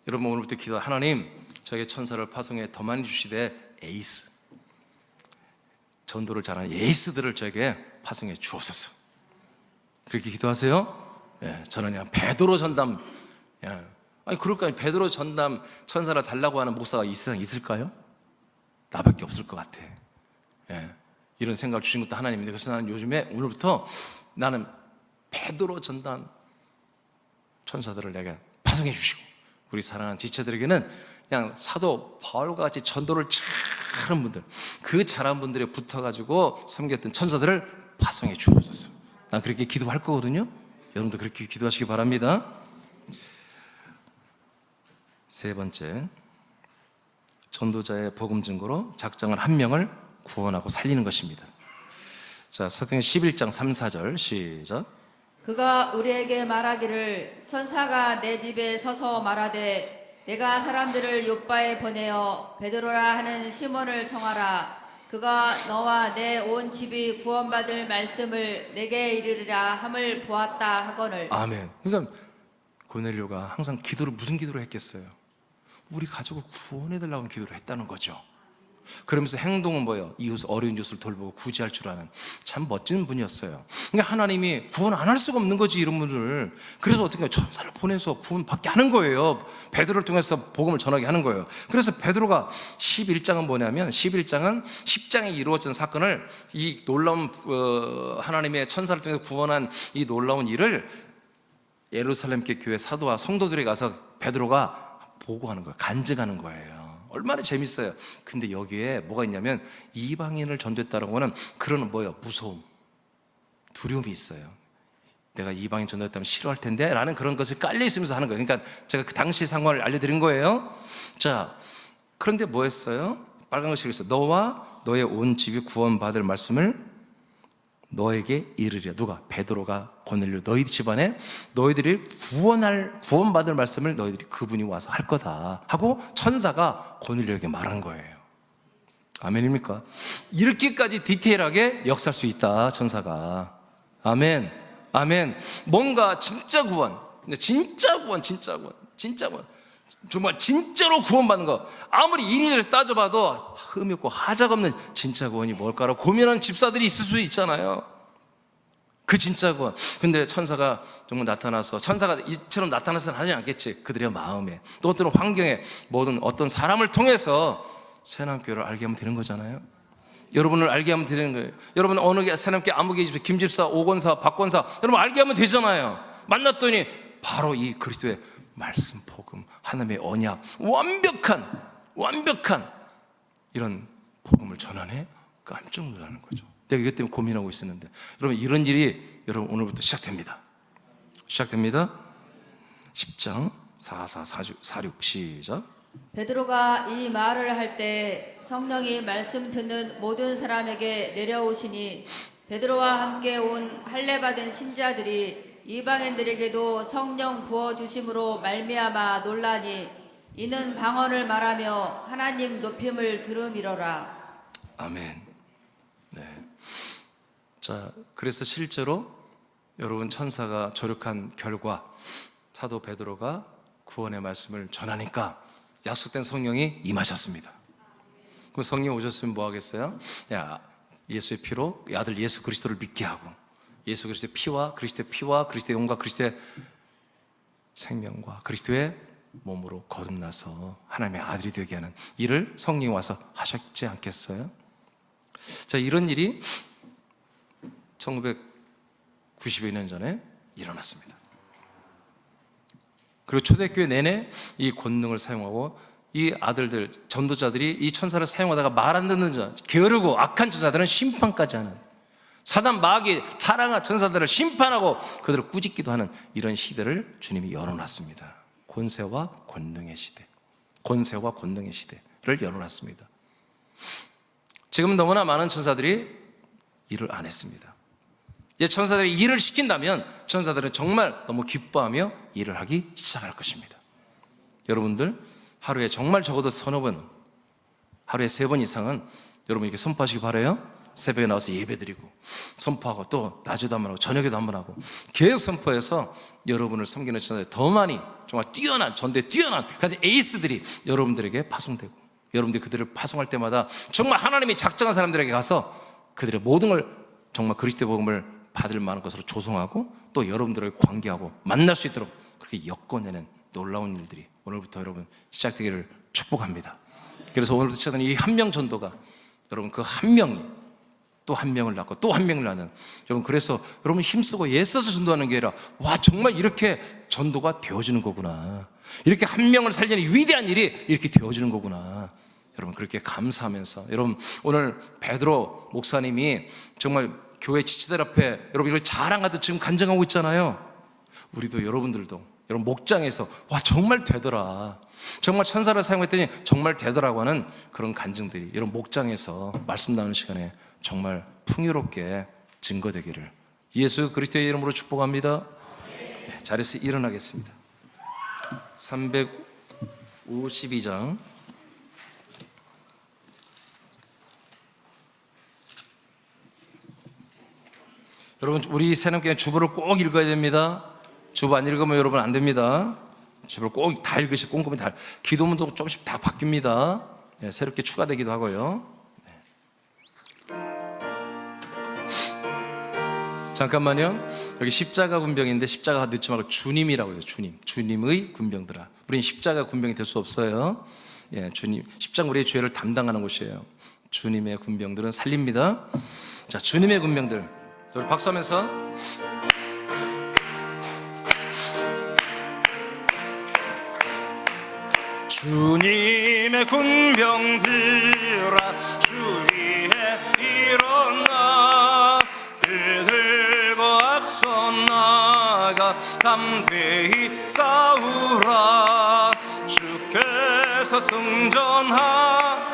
여러분 오늘부터 기도, 하나님 저에게 천사를 파송해 더 많이 주시되 에이스, 전도를 잘하는 에이스들을 저에게 파송해 주옵소서. 그렇게 기도하세요. 예, 저는 그냥 베드로 전담, 예. 아니 그럴까요? 베드로 전담 천사를 달라고 하는 목사가 이 세상에 있을까요? 나밖에 없을 것 같아. 예, 이런 생각을 주신 것도 하나님인데, 그래서 나는 요즘에 오늘부터 나는 베드로 전담 천사들을 내게 파송해 주시고, 우리 사랑하는 지체들에게는 그냥 사도 바울과 같이 전도를 잘하는 분들, 그 잘한 분들에 붙어가지고 섬겼던 천사들을 파송해 주옵소서. 난 그렇게 기도할 거거든요. 여러분도 그렇게 기도하시기 바랍니다. 세 번째, 전도자의 복음 증거로 작정한 한 명을 구원하고 살리는 것입니다. 자, 사도행전 11장 3, 4절 시작. 그가 우리에게 말하기를 천사가 내 집에 서서 말하되 내가 사람들을 요바에 보내어 베드로라 하는 시몬을 청하라. 그가 너와 내 온 집이 구원받을 말씀을 내게 이르리라 함을 보았다 하거늘. 아멘. 그러니까 고넬료가 항상 기도를 무슨 기도를 했겠어요? 우리 가족을 구원해달라고 기도를 했다는 거죠. 그러면서 행동은 뭐예요? 이웃, 어려운 이웃을 돌보고 구제할 줄 아는 참 멋진 분이었어요. 그러니까 하나님이 구원 안 할 수가 없는 거지, 이런 분을. 그래서 어떻게 해요? 천사를 보내서 구원받게 하는 거예요. 베드로를 통해서 복음을 전하게 하는 거예요. 그래서 베드로가 11장은 뭐냐면, 11장은 10장에 이루어진 사건을, 이 놀라운 하나님의 천사를 통해서 구원한 이 놀라운 일을 예루살렘 교회 사도와 성도들이 가서 베드로가 보고하는 거예요. 간증하는 거예요. 얼마나 재밌어요. 근데 여기에 뭐가 있냐면, 이방인을 전도했다는 거는 그런 뭐예요? 무서움, 두려움이 있어요. 내가 이방인 전도했다면 싫어할 텐데 라는 그런 것을 깔려 있으면서 하는 거예요. 그러니까 제가 그 당시 상황을 알려드린 거예요. 자, 그런데 뭐 했어요? 빨간 글씨가 있어요. 너와 너의 온 집이 구원받을 말씀을 너에게 이르리라. 누가? 베드로가 고넬료, 너희 집안에 너희들이 구원받을 말씀을 너희들이, 그분이 와서 할 거다 하고 천사가 고넬료에게 말한 거예요. 아멘입니까? 이렇게까지 디테일하게 역사할 수 있다, 천사가. 아멘, 아멘. 뭔가 진짜 구원, 진짜 구원, 진짜 구원, 진짜 구원, 정말 진짜로 구원받는 거, 아무리 인위적으로 따져봐도 흠이 없고 하자가 없는 진짜 구원이 뭘까라고 고민하는 집사들이 있을 수 있잖아요. 그 진짜 구원. 근데 천사가 정말 나타나서, 천사가 이처럼 나타나서는 하지 않겠지. 그들의 마음에, 또 어떤 환경에, 모든 어떤 사람을 통해서 새남교회를 알게 하면 되는 거잖아요. 여러분을 알게 하면 되는 거예요. 여러분 어느 새남교회 아무개 집사, 김집사, 오건사, 박건사, 여러분 알게 하면 되잖아요. 만났더니 바로 이 그리스도의 말씀, 복음, 하나님의 언약, 완벽한 이런 복음을 전하네. 깜짝 놀라는 거죠. 내가 이것 때문에 고민하고 있었는데, 여러분 이런 일이 여러분 오늘부터 시작됩니다. 10장 46 시작. 베드로가 이 말을 할 때 성령이 말씀 듣는 모든 사람에게 내려오시니 베드로와 함께 온 할례 받은 신자들이 이방인들에게도 성령 부어 주심으로 말미암아 놀라니 이는 방언을 말하며 하나님 높임을 들음이로라. 아멘. 네. 자, 그래서 실제로 여러분 천사가 조력한 결과 사도 베드로가 구원의 말씀을 전하니까 약속된 성령이 임하셨습니다. 그럼 성령 오셨으면 뭐 하겠어요? 야, 예수의 피로 아들 예수 그리스도를 믿게 하고, 예수 그리스도의 피와 그리스도의 영과 그리스도의 생명과 그리스도의 몸으로 거듭나서 하나님의 아들이 되게 하는 일을 성령이 와서 하셨지 않겠어요? 자, 이런 일이 1990여 년 전에 일어났습니다. 그리고 초대교회 내내 이 권능을 사용하고, 이 아들들, 전도자들이 이 천사를 사용하다가 말 안 듣는 자, 게으르고 악한 천사들은 심판까지 하는, 사단 마귀 타락한 천사들을 심판하고 그들을 꾸짖기도 하는 이런 시대를 주님이 열어놨습니다. 권세와 권능의 시대, 권세와 권능의 시대를 열어놨습니다. 지금은 너무나 많은 천사들이 일을 안 했습니다. 이제 천사들이 일을 시킨다면 천사들은 정말 너무 기뻐하며 일을 하기 시작할 것입니다. 여러분들 하루에 정말 적어도 서너 번, 하루에 3번 이상은 여러분 이렇게 선포하시기 바라요. 새벽에 나와서 예배드리고 선포하고 또 낮에도 한번 하고 저녁에도 한번 하고 계속 선포해서 여러분을 섬기는 전도에 더 많이 정말 뛰어난 전도에 뛰어난 에이스들이 여러분들에게 파송되고, 여러분들이 그들을 파송할 때마다 정말 하나님이 작정한 사람들에게 가서 그들의 모든 걸 정말 그리스도의 복음을 받을 만한 것으로 조성하고 또 여러분들에게 관계하고 만날 수 있도록 그렇게 엮어내는 놀라운 일들이 오늘부터 여러분 시작되기를 축복합니다. 그래서 오늘부터 시작하는 이 한 명 전도가 여러분 그 한 명이 또 한 명을 낳고 또 한 명을 낳는, 여러분 그래서 여러분 힘쓰고 애써서 전도하는 게 아니라 와 정말 이렇게 전도가 되어지는 거구나, 이렇게 한 명을 살리는 위대한 일이 이렇게 되어지는 거구나, 여러분 그렇게 감사하면서, 여러분 오늘 베드로 목사님이 정말 교회 지체들 앞에 여러분 이걸 자랑하듯 지금 간증하고 있잖아요. 우리도 여러분들도 여러분 목장에서 와 정말 되더라, 정말 천사를 사용했더니 정말 되더라고 하는 그런 간증들이 여러분 목장에서 말씀 나누는 시간에 정말 풍요롭게 증거되기를 예수 그리스도의 이름으로 축복합니다. 네, 자리에서 일어나겠습니다. 352장 여러분 우리 새남교회 주보를 꼭 읽어야 됩니다. 주보 안 읽으면 여러분 안 됩니다. 주보를 꼭 다 읽으시고 꼼꼼히 다, 기도문도 조금씩 다 바뀝니다. 네, 새롭게 추가되기도 하고요. 잠깐만요. 여기 십자가 군병인데 십자가 넣지 말고 주님이라고 해서 주님의 군병들아. 우리는 십자가 군병이 될 수 없어요. 예, 주님, 십자가 우리의 죄를 담당하는 곳이에요. 주님의 군병들은 살립니다. 자, 주님의 군병들. 여러분 박수하면서 주님의 군병들아 주 위에 일어나 그들과 앞서 나가 담대히 싸우라 주께서 승전하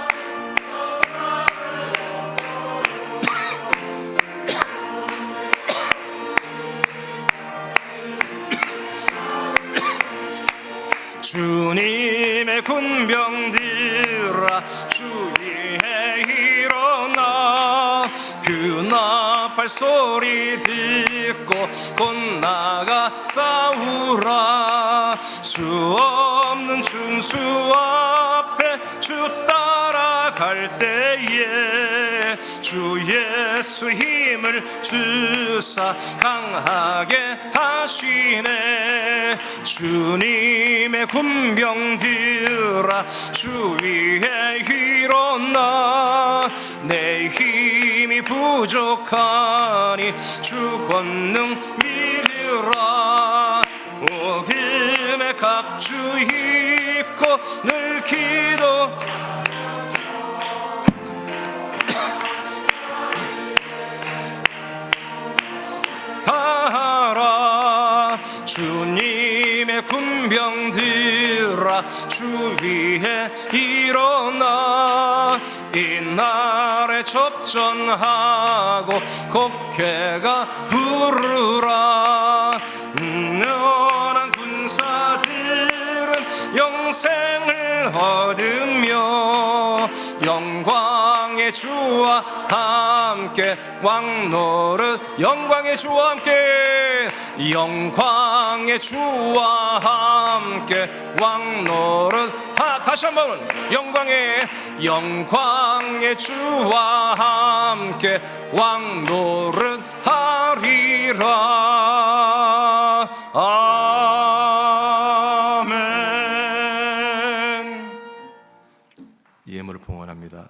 주님의 군병들아 주 위에 일어나 그 나팔 소리 듣고 곧 나가 싸우라 수 없는 준수 앞에 주 따라갈 때에 주 예수 힘을 주사 강하게 하시네 주님의 군병들아 주 위에 일어나 내 힘이 부족하니 주 권능 믿으라 복음의 갑주 입고 늘 기도 다하라 주님의 군병들아 주 위에 일어나 이날에 접전하고 곱게가 부르라 능력한 군사들은 영생을 얻으며 영광의 주와 함께 왕노릇 영광의 주와 함께 영광의 주와 함께 왕노릇 다시 한번 영광의 주와 함께 왕노릇 하리라 아멘. 예물을 봉헌합니다.